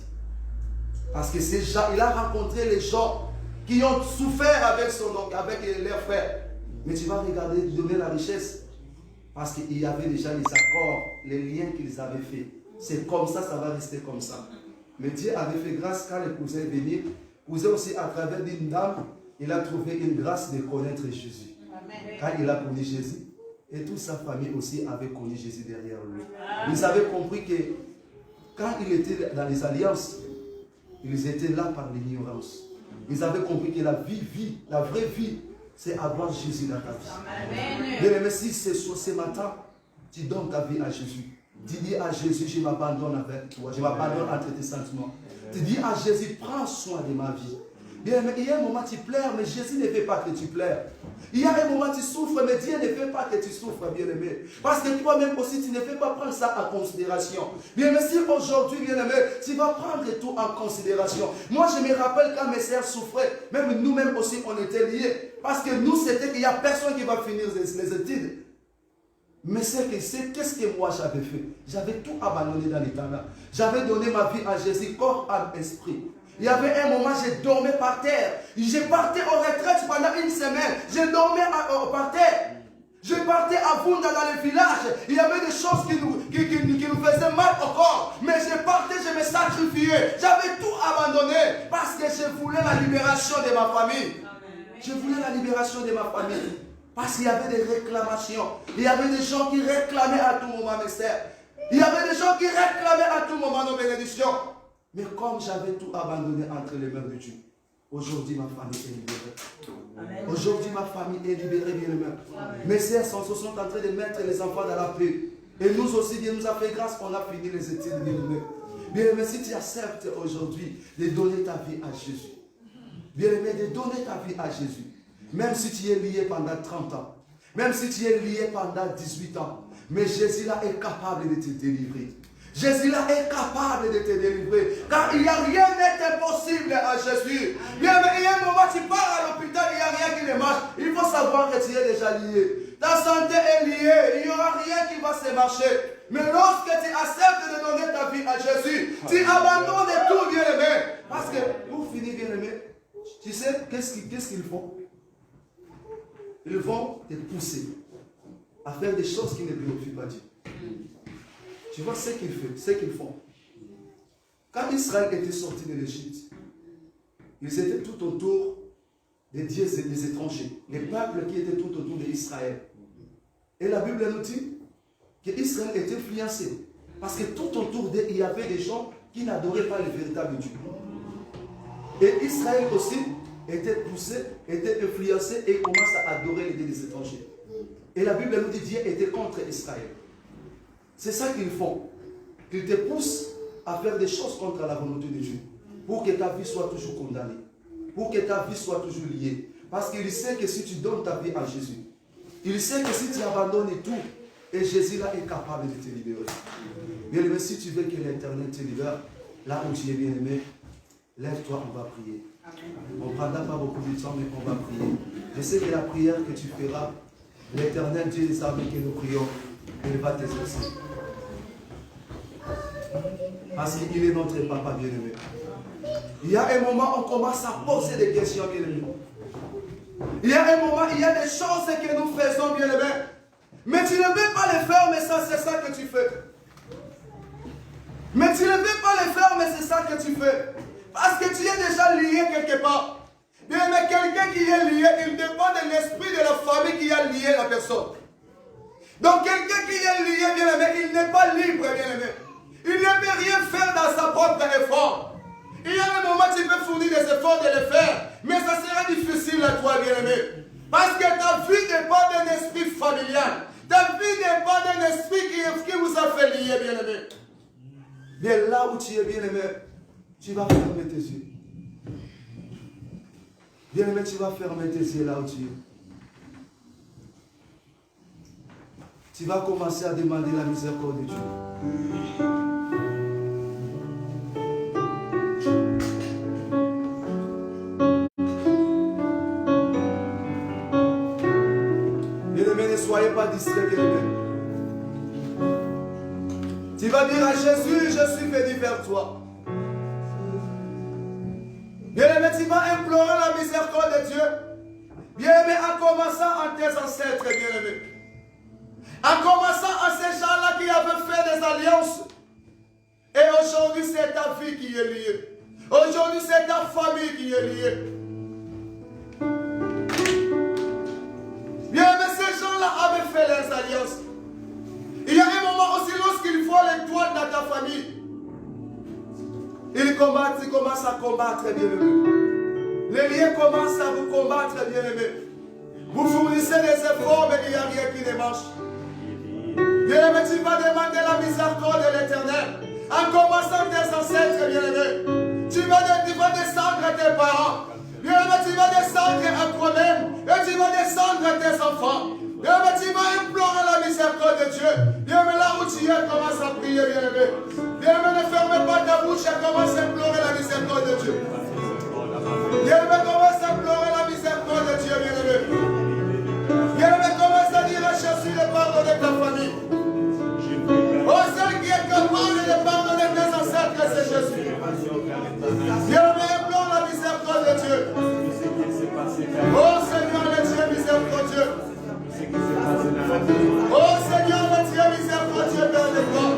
Parce que ces gens, il a rencontré les gens qui ont souffert avec son oncle, avec leurs frères. Mais tu vas regarder, donner la richesse. Parce qu'il y avait déjà les accords, les liens qu'ils avaient faits. C'est comme ça, ça va rester comme ça. Mais Dieu avait fait grâce quand le cousin est venu. Le cousin aussi, à travers d'une dame, il a trouvé une grâce de connaître Jésus. Amen. Quand il a connu Jésus, et toute sa famille aussi avait connu Jésus derrière lui. Ils avaient compris que quand il était dans les alliances, ils étaient là par l'ignorance. Ils avaient compris que la vraie vie, c'est avoir Jésus dans ta vie. Bien aimé, si ce matin, tu donnes ta vie à Jésus. Tu dis à Jésus, je m'abandonne avec toi, je m'abandonne entre tes sentiments. Tu dis à Jésus, prends soin de ma vie. Bien aimé, il y a un moment tu pleures, mais Jésus ne fait pas que tu pleures. Il y a un moment tu souffres, mais Dieu ne fait pas que tu souffres, bien aimé. Parce que toi-même aussi, tu ne fais pas prendre ça en considération. Bien aimé, si aujourd'hui, bien aimé, tu vas prendre tout en considération. Moi, je me rappelle quand mes sœurs souffraient, même nous-mêmes aussi, on était liés. Parce que nous, c'était qu'il n'y a personne qui va finir les études. Mais c'est qu'est-ce que moi j'avais fait? J'avais tout abandonné dans l'état-là. J'avais donné ma vie à Jésus, corps, âme, esprit. Il y avait un moment, je dormais par terre. Je partais en retraite pendant une semaine. Je dormais par terre. Je partais à Vunda dans le village. Il y avait des choses qui nous faisaient mal au corps. Mais je partais, je me sacrifiais. J'avais tout abandonné parce que je voulais la libération de ma famille. Je voulais la libération de ma famille. Parce qu'il y avait des réclamations. Il y avait des gens qui réclamaient à tout moment mes sœurs. Il y avait des gens qui réclamaient à tout moment nos bénédictions. Mais comme j'avais tout abandonné entre les mains de Dieu, aujourd'hui ma famille est libérée. Aujourd'hui ma famille est libérée, bien aimé. Mes sœurs se sont en train de mettre les enfants dans la paix. Et nous aussi, Dieu nous a fait grâce, on a fini les études, bien aimé. Bien aimé, si tu acceptes aujourd'hui de donner ta vie à Jésus, bien aimé, de donner ta vie à Jésus, même si tu es lié pendant 30 ans, même si tu es lié pendant 18 ans, mais Jésus là est capable de te délivrer. Jésus là est capable de te délivrer. Car il n'y a rien d'impossible à Jésus. Bien, mais il y a un moment, tu pars à l'hôpital, il n'y a rien qui ne marche. Il faut savoir que tu es déjà lié. Ta santé est liée. Il n'y aura rien qui va se marcher. Mais lorsque tu acceptes de donner ta vie à Jésus, tu abandonnes tout, bien aimé. Parce que, pour finir, bien aimé, tu sais, qu'est-ce qu'ils font? Ils vont te pousser à faire des choses qui ne glorifient pas Dieu. Tu vois ce qu'ils font. Quand Israël était sorti de l'Égypte, ils étaient tout autour des dieux et des étrangers, les peuples qui étaient tout autour d'Israël. Et la Bible nous dit qu'Israël était influencé. Parce que tout autour d'eux, il y avait des gens qui n'adoraient pas le véritable Dieu. Et Israël aussi était poussé, était influencé et commence à adorer les dieux des étrangers. Et la Bible nous dit Dieu était contre Israël. C'est ça qu'ils font. Ils te poussent à faire des choses contre la volonté de Dieu. Pour que ta vie soit toujours condamnée. Pour que ta vie soit toujours liée. Parce qu'il sait que si tu donnes ta vie à Jésus, il sait que si tu abandonnes tout, et Jésus là est capable de te libérer. Bien aimé, si tu veux que l'Éternel te libère, là où tu es bien aimé, lève-toi, on va prier. On ne prendra pas beaucoup de temps, mais on va prier. Je sais que la prière que tu feras, l'Éternel Dieu des armées que nous prions, il va t'exaucer. Parce qu'il est notre papa bien-aimé. Il y a un moment où on commence à poser des questions bien-aimé. Il y a un moment, il y a des choses que nous faisons bien-aimé. Mais tu ne veux pas les faire, mais ça c'est ça que tu fais. Mais tu ne veux pas les faire, mais c'est ça que tu fais. Parce que tu es déjà lié quelque part. Bien-aimé, quelqu'un qui est lié, il dépend de l'esprit de la famille qui a lié la personne. Donc quelqu'un qui est lié, bien-aimé, il n'est pas libre, bien-aimé. Il ne peut rien faire dans sa propre effort. Il y a un moment où tu peux fournir des efforts de le faire, mais ça sera difficile à toi, bien-aimé. Parce que ta vie dépend d'un esprit familial. Ta vie dépend d'un esprit qui vous a fait lier, bien-aimé. Bien là où tu es, bien-aimé, tu vas fermer tes yeux. Bien-aimé, tu vas fermer tes yeux là où tu es. Tu vas commencer à demander la miséricorde de Dieu. Bien-aimé, ne soyez pas distraits, bien-aimé. Tu vas dire à Jésus, je suis venu vers toi. Bien-aimé, tu vas implorer la miséricorde de Dieu. Bien-aimé, en commençant à tes ancêtres, bien-aimé. En commençant à ces gens-là qui avaient fait des alliances. Et aujourd'hui, c'est ta vie qui est liée. Aujourd'hui, c'est ta famille qui est liée. Bien-aimé, ces gens-là avaient fait les alliances. Il y a un moment aussi lorsqu'il faut l'étoile dans ta famille. Ils commencent à combattre, bien-aimé. Les liens commencent à vous combattre, bien-aimé. Vous fournissez des efforts, mais il n'y a rien qui ne marche. Bien-aimé, tu vas demander la miséricorde de l'Éternel. En commençant tes ancêtres, bien-aimé. Tu vas descendre à tes parents. Bien-aimé, tu vas descendre à toi-même. Et tu vas descendre à tes enfants. Bien-aimé, tu vas implorer la miséricorde de Dieu. Bien-aimé, là où tu es, commence à prier, bien-aimé. Bien-aimé, ne ferme pas ta bouche et commence à implorer la miséricorde de Dieu. Bien-aimé, commence à implorer la miséricorde de Dieu, bien-aimé. Bien-aimé, commence à dire à Jésus de pardonner ta famille. Oh, celui qui est capable de pardonner tes ancêtres, c'est Jésus. Bien-aimé, implore la miséricorde de Dieu. Oh, Seigneur, le Dieu miséricordieux. Oh, Seigneur, le Dieu miséricordieux, Père de gloire.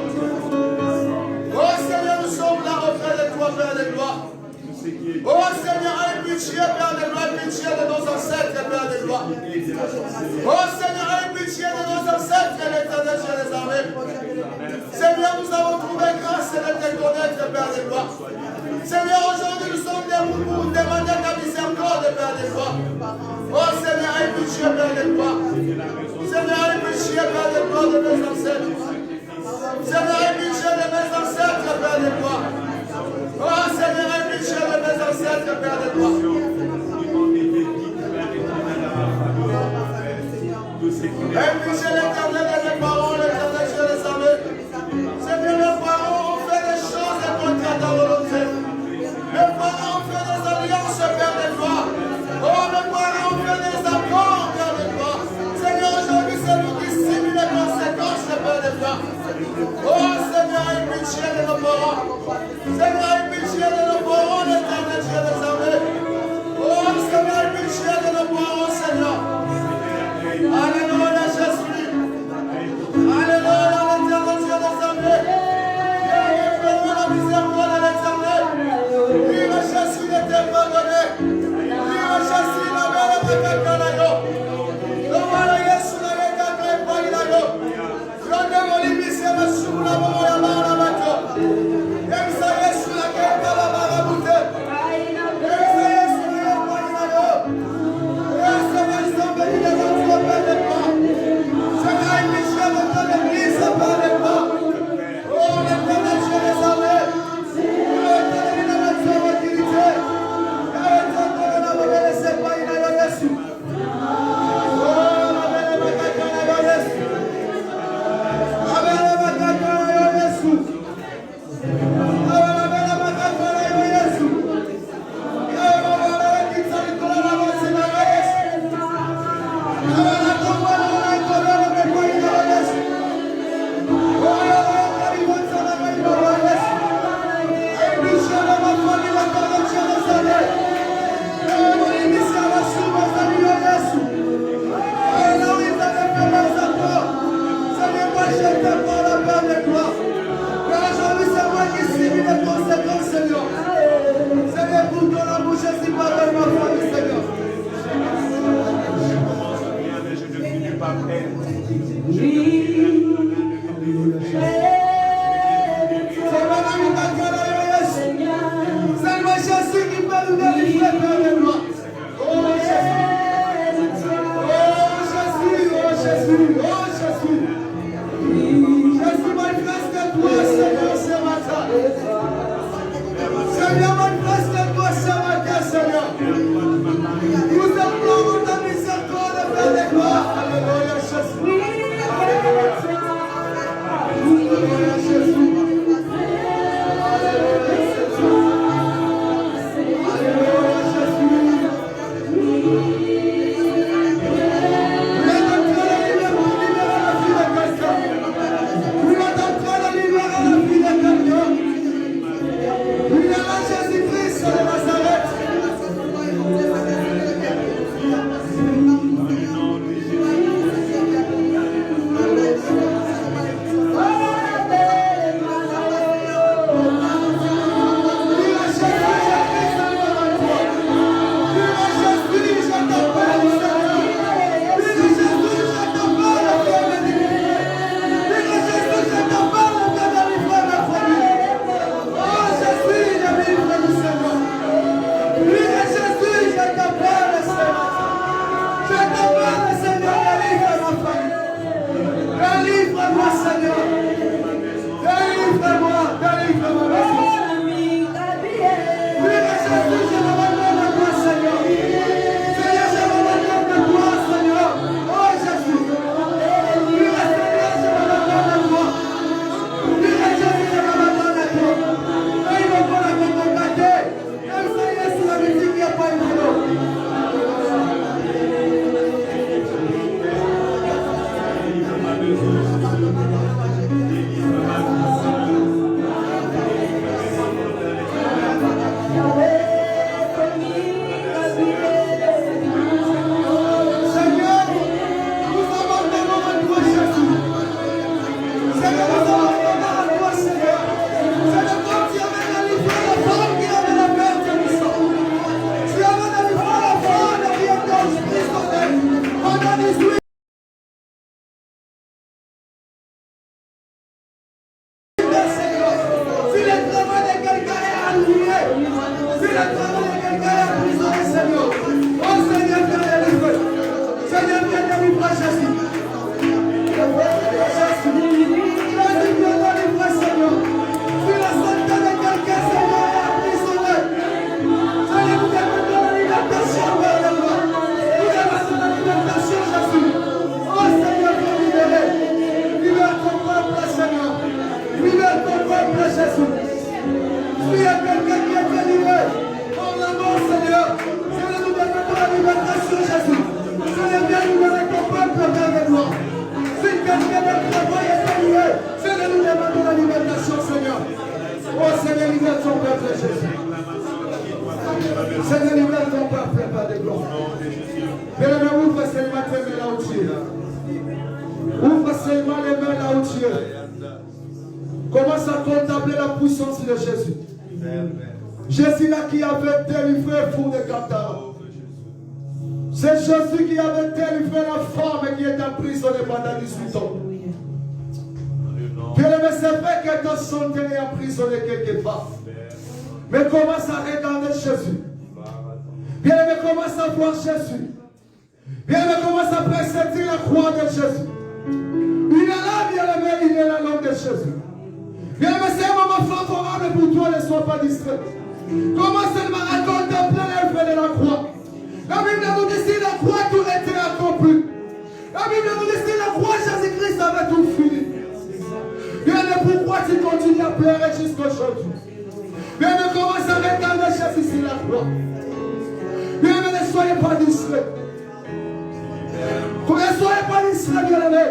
Oh, Seigneur, nous sommes là auprès de toi, Père de gloire. Oh, Seigneur, aie pitié, Père de gloire, pitié de nos ancêtres, Père de gloire. Oh, Seigneur, aie pitié de nos ancêtres, l'Éternel Dieu des armées. Seigneur, nous avons trouvé grâce de te connaître, Père de gloire. Seigneur, aujourd'hui, nous sommes debout pour demander ta miséricorde, Père de gloire. Oh, Seigneur, aie pitié, Père de gloire. Seigneur, aie pitié, Père de gloire, de mes ancêtres. Seigneur, aie pitié de mes ancêtres, Père de gloire. Oh, Seigneur, aie pitié de mes ancêtres, Père de gloire. Aie pitié l'Éternel de mes parents, l'Éternel Dieu des armées. Seigneur, mes parents ont fait des choses contre ta volonté. Mes parents ont fait des alliances, Père de gloire. Oh, mes parents ont fait des accords, Père de gloire. Seigneur, aujourd'hui, c'est nous qui subissons les conséquences, Père de gloire. Oh, Seigneur, aie pitié de nos parents. Seigneur, aie pitié de nos parents, l'Éternel Dieu des armées. Oh, Seigneur, aie pitié de nos parents, Seigneur. Alléluia, Jésus. Alléluia, l'Éternel Dieu des armées. Fais-nous la miséricorde de l'Éternel. Vive Jésus de te pardonner. Vive Jésus de la Kakalayo. Lomala Yesu na Kakala Paginayo. Rondemo libise na sumla momo ya mara macho. Emsa Yesu na Kakala Marabute. Jésus. S'il y a quelqu'un qui est délivré par la mort, Seigneur, Seigneur, nous demandons la libération, Jésus. Seigneur, viens libérer ton peuple, Père de gloire. Si quelqu'un de travail est délivré, Seigneur, nous demandons la libération, Seigneur. Oh Seigneur, libère ton peuple, Jésus. Seigneur, libère ton peuple, Père de gloire. Bien-aimé, ouvre seulement tes mains là où tu es. Ouvre seulement les mains là où tu es. Commence à contempler la puissance de Jésus. Jésus là qui avait délivré le fou de Gadara. C'est Jésus qui avait délivré la femme qui était emprisonnée pendant 18 ans. Bien-aimé, c'est vrai que ta santé est emprisonnée quelque part. Mais commence à regarder Jésus. Bien-aimé, commence à voir Jésus. Bien-aimé, commence à pressentir la croix de Jésus. Il est là, bien-aimé, il est là, l'homme de Jésus. Bien-aimé, c'est un moment favorable pour toi, ne sois pas distrait. Commence seulement à contempler l'effet de la croix. La Bible nous dit si la croix tout était accompli. La Bible nous dit si la croix Jésus-Christ avait tout fini. Bien-aimé, pourquoi tu continues à pleurer jusqu'à aujourd'hui? Bien-aimé, commence à regarder Jésus sur la croix. Bien-aimé, ne soyez pas distrait. Ne soyez pas distrait, bien-aimé.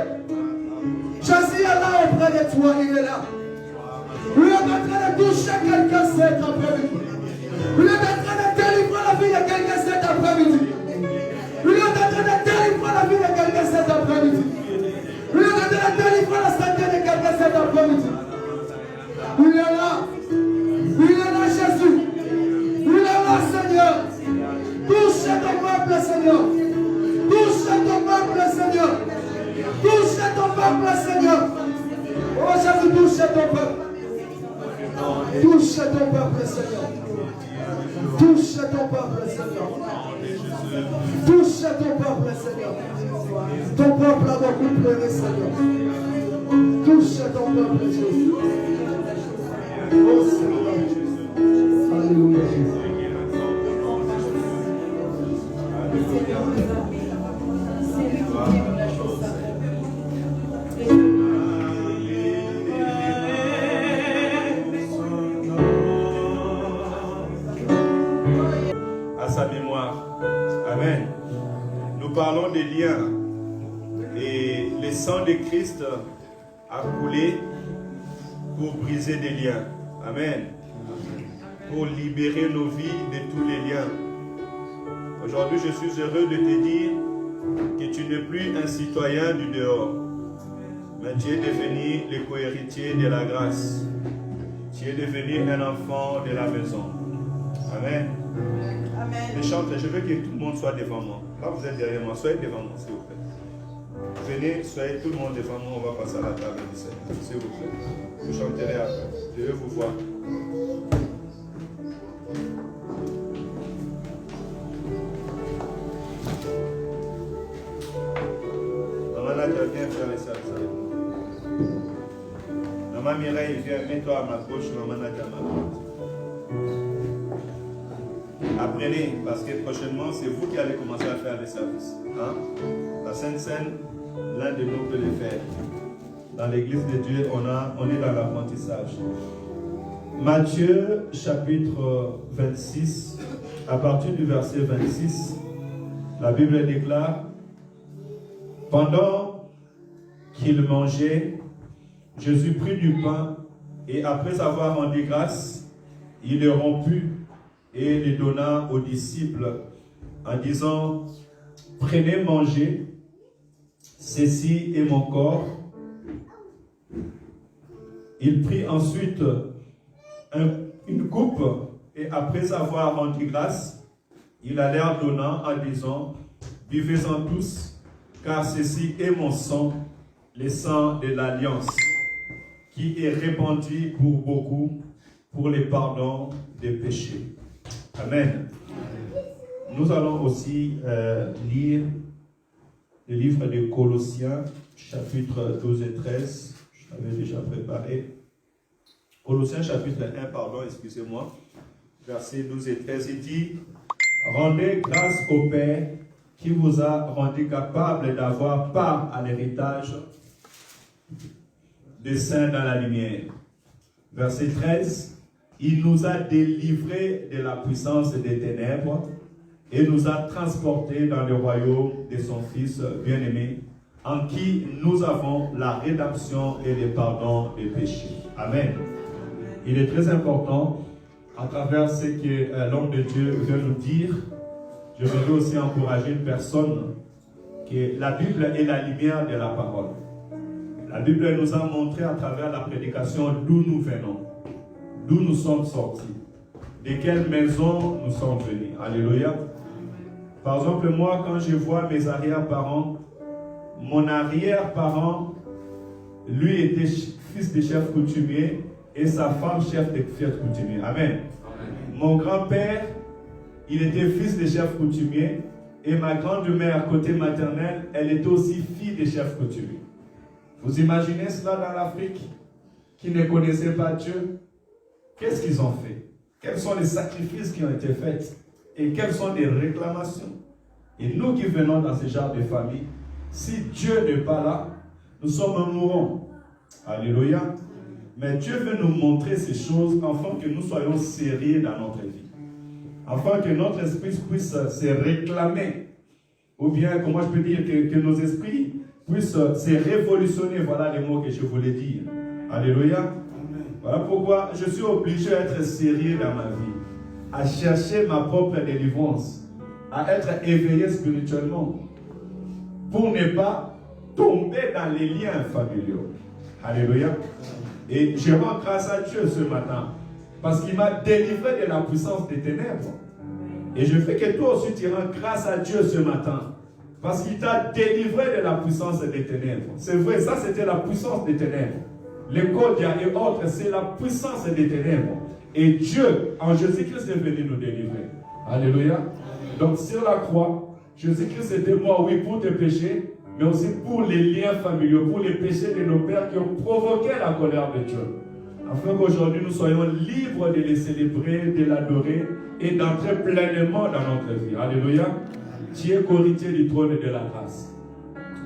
Jésus est là auprès de toi, il est là. Il est en train de toucher quelqu'un cet après-midi. Il est en train de délivrer la vie de quelqu'un cet après-midi. Il est en train de délivrer la vie de quelqu'un cet après-midi. Il est en train de délivrer la santé de quelqu'un cet après-midi. Il est là. Il est là, Jésus. Il est là, Seigneur. Touche ton peuple, Seigneur. Touche ton peuple, Seigneur. Touche ton peuple, Seigneur. Oh Jésus, touche ton peuple. Touche ton peuple, Seigneur. Touche ton peuple, Seigneur. Touche ton peuple, Seigneur. Ton peuple a beaucoup pleuré, Seigneur. Touche ton peuple, Jésus. Oh Seigneur. Alléluia, Jésus. À sa mémoire. Amen. Nous parlons des liens et le sang de Christ a coulé pour briser des liens. Amen. Pour libérer nos vies de tous les liens. Aujourd'hui, je suis heureux de te dire que tu n'es plus un citoyen du dehors, mais tu es devenu le co-héritier de la grâce. Tu es devenu un enfant de la maison. Amen. Amen. Les chantres, je veux que tout le monde soit devant moi. Là, vous êtes derrière moi. Soyez devant moi, s'il vous plaît. Venez, soyez tout le monde devant moi. On va passer à la table du Seigneur, s'il vous plaît. Vous chanterez après. Je veux vous voir. Maman Nadia, viens faire les services avec nous. Maman Mireille, viens, mets-toi à ma gauche. Maman Nadia, à ma droite. Apprenez, parce que prochainement, c'est vous qui allez commencer à faire les services. Hein? La Sainte Seine, l'un de nous peut le faire. Dans l'église de Dieu, on est dans l'apprentissage. Matthieu, chapitre 26, à partir du verset 26, la Bible déclare: pendant qu'il mangeait, Jésus prit du pain et après avoir rendu grâce, il le romput et le donna aux disciples en disant: prenez, mangez, ceci est mon corps. Il prit ensuite une coupe et après avoir rendu grâce, il la leur donna en disant: buvez-en tous, car ceci est mon sang, le sang de l'alliance, qui est répandu pour beaucoup pour le pardon des péchés. Amen. Nous allons aussi lire le livre de Colossiens, chapitre 12 et 13. Je l'avais déjà préparé. Colossiens, chapitre 1, pardon, excusez-moi. Versets 12 et 13, il dit: rendez grâce au Père qui vous a rendu capable d'avoir part à l'héritage des saints dans la lumière. Verset 13. Il nous a délivrés de la puissance des ténèbres et nous a transportés dans le royaume de son Fils bien-aimé, en qui nous avons la rédemption et le pardon des péchés. Amen. Il est très important, à travers ce que l'homme de Dieu vient nous dire, je veux aussi encourager une personne, que la Bible est la lumière de la parole. La Bible nous a montré à travers la prédication d'où nous venons, d'où nous sommes sortis, de quelle maison nous sommes venus. Alléluia. Par exemple, moi, quand je vois mes arrière-parents, mon arrière-parent, lui était fils de chef coutumier et sa femme chef de coutumier. Amen. Mon grand-père, il était fils de chef coutumier et ma grande-mère, côté maternel, elle était aussi fille de chef coutumier. Vous imaginez cela dans l'Afrique, qui ne connaissait pas Dieu? Qu'est-ce qu'ils ont fait? Quels sont les sacrifices qui ont été faits? Et quelles sont les réclamations? Et nous qui venons dans ce genre de famille, si Dieu n'est pas là, nous sommes un mourant. Alléluia. Mais Dieu veut nous montrer ces choses afin que nous soyons sérieux dans notre vie. Afin que notre esprit puisse se réclamer. Ou bien, comment je peux dire, que nos esprits puissent se révolutionner. Voilà les mots que je voulais dire. Alléluia. Amen. Voilà pourquoi je suis obligé d'être sérieux dans ma vie. À chercher ma propre délivrance. À être éveillé spirituellement. Pour ne pas tomber dans les liens familiaux. Alléluia. Et je rends grâce à Dieu ce matin. Parce qu'il m'a délivré de la puissance des ténèbres. Et je fais que toi aussi tu rends grâce à Dieu ce matin. Parce qu'il t'a délivré de la puissance des ténèbres. C'est vrai, ça c'était la puissance des ténèbres. Les Kodia et autres, c'est la puissance des ténèbres. Et Dieu, en Jésus-Christ, est venu nous délivrer. Alléluia. Donc sur la croix, Jésus-Christ était mort, oui, pour tes péchés, mais aussi pour les liens familiaux, pour les péchés de nos pères qui ont provoqué la colère de Dieu. Afin qu'aujourd'hui nous soyons libres de les célébrer, de l'adorer et d'entrer pleinement dans notre vie. Alléluia. Tu es co-héritier du trône de la grâce.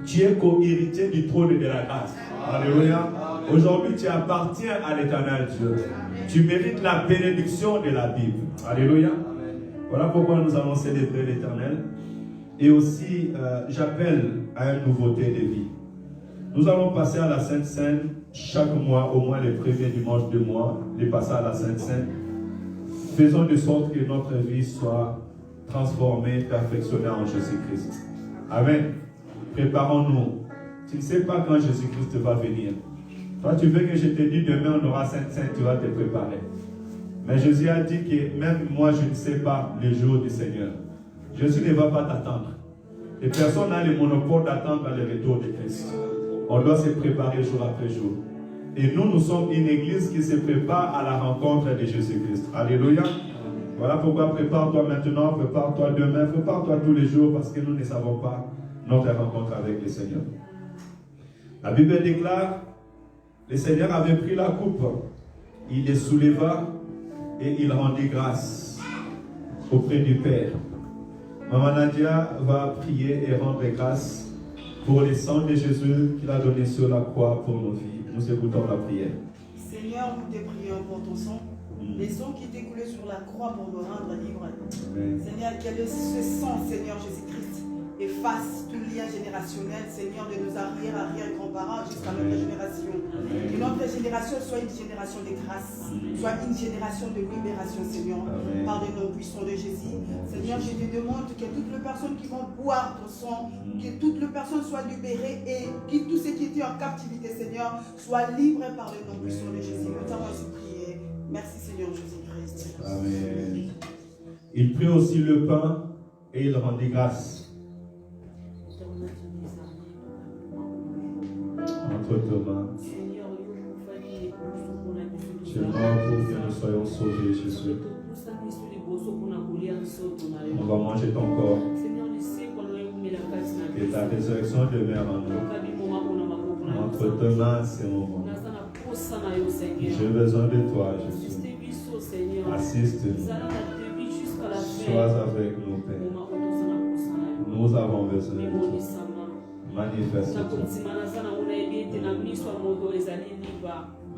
Tu es co-héritier du trône de la grâce. Alléluia. Aujourd'hui tu appartiens à l'éternel Dieu. Tu mérites la bénédiction de la Bible. Alléluia. Voilà pourquoi nous allons célébrer l'éternel. Et aussi, j'appelle à une nouveauté de vie. Nous allons passer à la Sainte Seine chaque mois, au moins les premiers dimanches de mois, les passer à la Sainte Seine. Faisons de sorte que notre vie soit transformée, perfectionnée en Jésus-Christ. Amen. Préparons-nous. Tu ne sais pas quand Jésus-Christ va venir. Toi, tu veux que je te dise demain on aura Sainte Seine, tu vas te préparer. Mais Jésus a dit que même moi, je ne sais pas le jour du Seigneur. Jésus ne va pas t'attendre. Et personne n'a le monopole d'attendre le retour de Christ. On doit se préparer jour après jour. Et nous sommes une église qui se prépare à la rencontre de Jésus-Christ. Alléluia. Voilà pourquoi prépare-toi maintenant, prépare-toi demain, prépare-toi tous les jours parce que nous ne savons pas notre rencontre avec le Seigneur. La Bible déclare, le Seigneur avait pris la coupe, il les souleva et il rendit grâce auprès du Père. Maman Nadia va prier et rendre grâce pour le sang de Jésus qu'il a donné sur la croix pour nos vies. Nous écoutons la prière. Seigneur, nous te prions pour ton sang. Les sangs qui t'est coulé sur la croix pour nous rendre libres. Seigneur, que ce sang, Seigneur Jésus-Christ, efface tout lien générationnel, Seigneur, de nos arrière-grands-parents jusqu'à notre génération. Que notre génération soit une génération de grâce, soit une génération de libération, Seigneur, par le nom puissant de Jésus. Seigneur, je te demande que toutes les personnes qui vont boire ton sang, que toutes les personnes soient libérées et que tous ceux qui étaient en captivité, Seigneur, soient libres par le nom puissant de Jésus. Nous t'avons ainsi prié. Merci, Seigneur Jésus-Christ. Amen. Il prit aussi le pain et il rendit grâce. Entre tes mains. Tu es mort pour que nous soyons sauvés, Jésus. On va manger ton corps. Et ta résurrection demeure en nous. Entre tes mains, c'est mon bon. J'ai besoin de toi, Jésus. Assiste-nous. Sois avec nous, Père. Nous avons besoin de toi. Manifeste-toi.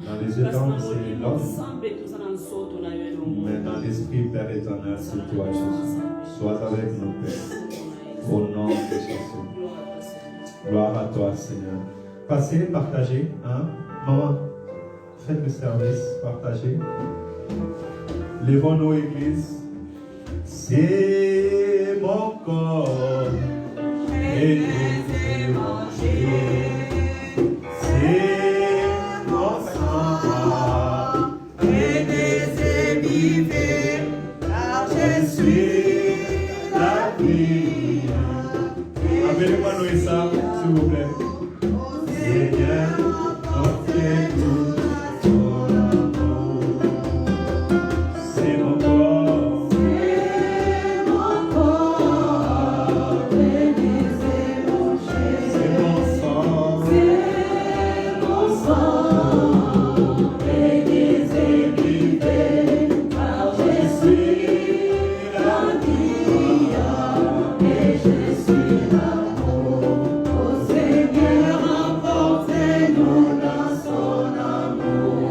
Dans les étangs, c'est l'homme. Mais dans l'esprit, Père éternel, c'est toi, Jésus. Sois avec nous, Père. Au nom de Jésus. Gloire à toi, Seigneur. Passez, partagez. Hein? Maman, faites le service, partagez. Lèvons-nous, Église. C'est mon corps. Et nous manger. C'est mon sang. Et des vivre. Car je suis la vie. Appelez-moi Noïssa, s'il vous plaît. Seigneur, portez tout ton amour. C'est mon corps. C'est mon corps. Bénissez mon Dieu. C'est mon sang. C'est mon sang. Bénissez vivez. Car je suis la vie. Et je suis l'amour. Au Seigneur, emportez-nous dans son amour.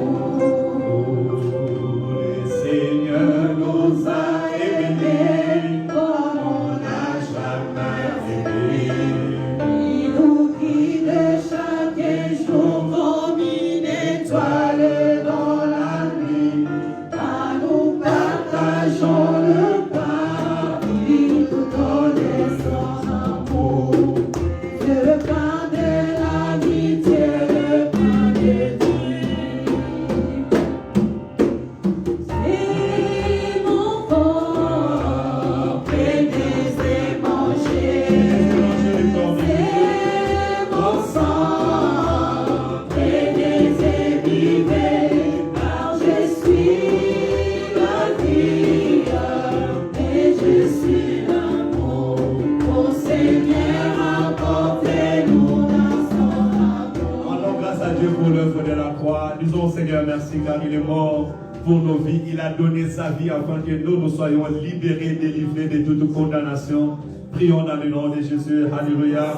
Le Seigneur nous a aimés comme on n'a jamais aimé. Il nous guide chaque jour comme une étoile dans la nuit. Car nous partageons le pain, il nous donne son amour. Le pain de l'amitié, le pain de Dieu. C'est mon corps, prenez et mangez. C'est mon sang, prenez et vivez. Car je suis la vie et je suis l'amour. Au Seigneur, emportez-nous dans son amour. Rendons grâce à Dieu pour l'œuvre de la croix. Disons Seigneur merci car il est mort pour nos vies. Il a donné sa vie afin que nous soyons libérés, délivrés de toute condamnation. Prions dans le nom de Jésus. Alléluia.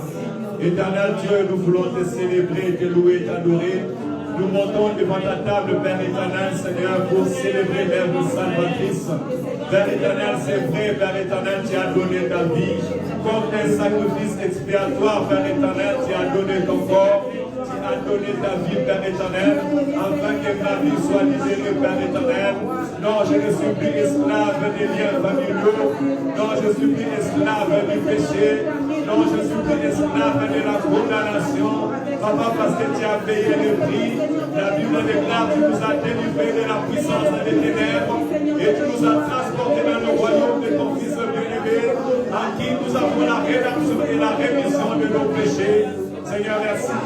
Éternel Dieu, nous voulons te célébrer, te louer, t'adorer. Nous montons devant ta table, Père éternel, Seigneur, pour célébrer l'œuvre salvatrice. Père éternel, c'est vrai, Père éternel, tu as donné ta vie comme un sacrifice expiatoire, Père éternel, tu as donné ton corps, tu as donné ta vie, Père éternel, afin que ma vie soit libérée, Père éternel. Non, je ne suis plus esclave des liens familiaux. Non, je suis plus esclave du péché. Non, je suis plus esclave de la condamnation. Papa, parce que tu as payé le prix. La Bible déclare que tu nous as délivrés de la puissance des ténèbres et tu nous as transportés dans le royaume de ton Fils bien-aimé, en qui nous avons la rédemption et la rémission de nos péchés. Seigneur, merci,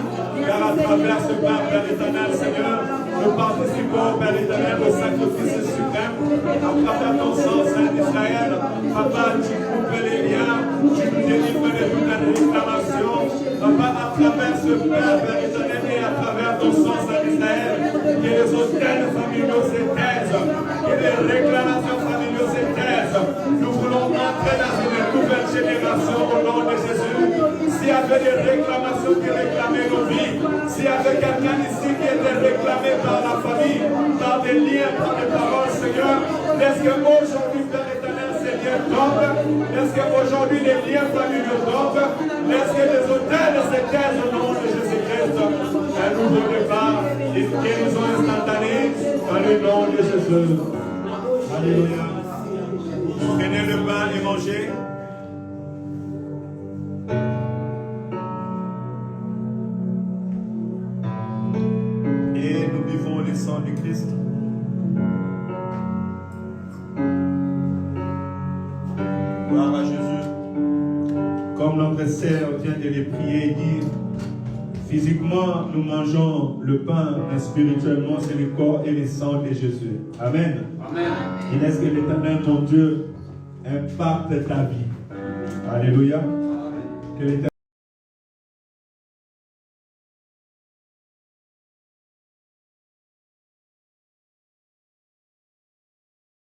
car à travers ce pain, Père éternel, Seigneur, nous participons, Père éternel, au sacrifice suprême, à travers ton sang, Saint d'Israël. Papa, tu coupes les liens, tu nous délivres de toute la réclamation. Papa, à travers ce pain, Père éternel, et à travers ton sang, Saint d'Israël, que les hôtels familiaux s'étaisent, que les réclamations familiaux s'étaisent. Nous voulons entrer dans une nouvelle génération au nom de Jésus. S'il y avait des réclamations qui réclamaient nos vies, s'il y avait quelqu'un ici qui était réclamé par la famille, par des liens, par des paroles, Seigneur, est-ce qu'aujourd'hui, Père éternel, ces liens tombent? Est-ce qu'aujourd'hui, les liens familiaux tombent? Est-ce que les hôtels se taisent au nom de Jésus-Christ? Un nouveau départ, une guérison instantanée, dans le nom de Jésus. Alléluia. Prenez le pain et mangez. Et nous vivons le sang du Christ. Gloire à Jésus. Comme notre sœur vient de les prier et dire, physiquement nous mangeons le pain, mais spirituellement c'est le corps et le sang de Jésus. Amen. Amen. Et laisse que l'Éternel, mon Dieu, impacte ta vie. Alléluia. Que l'Éternel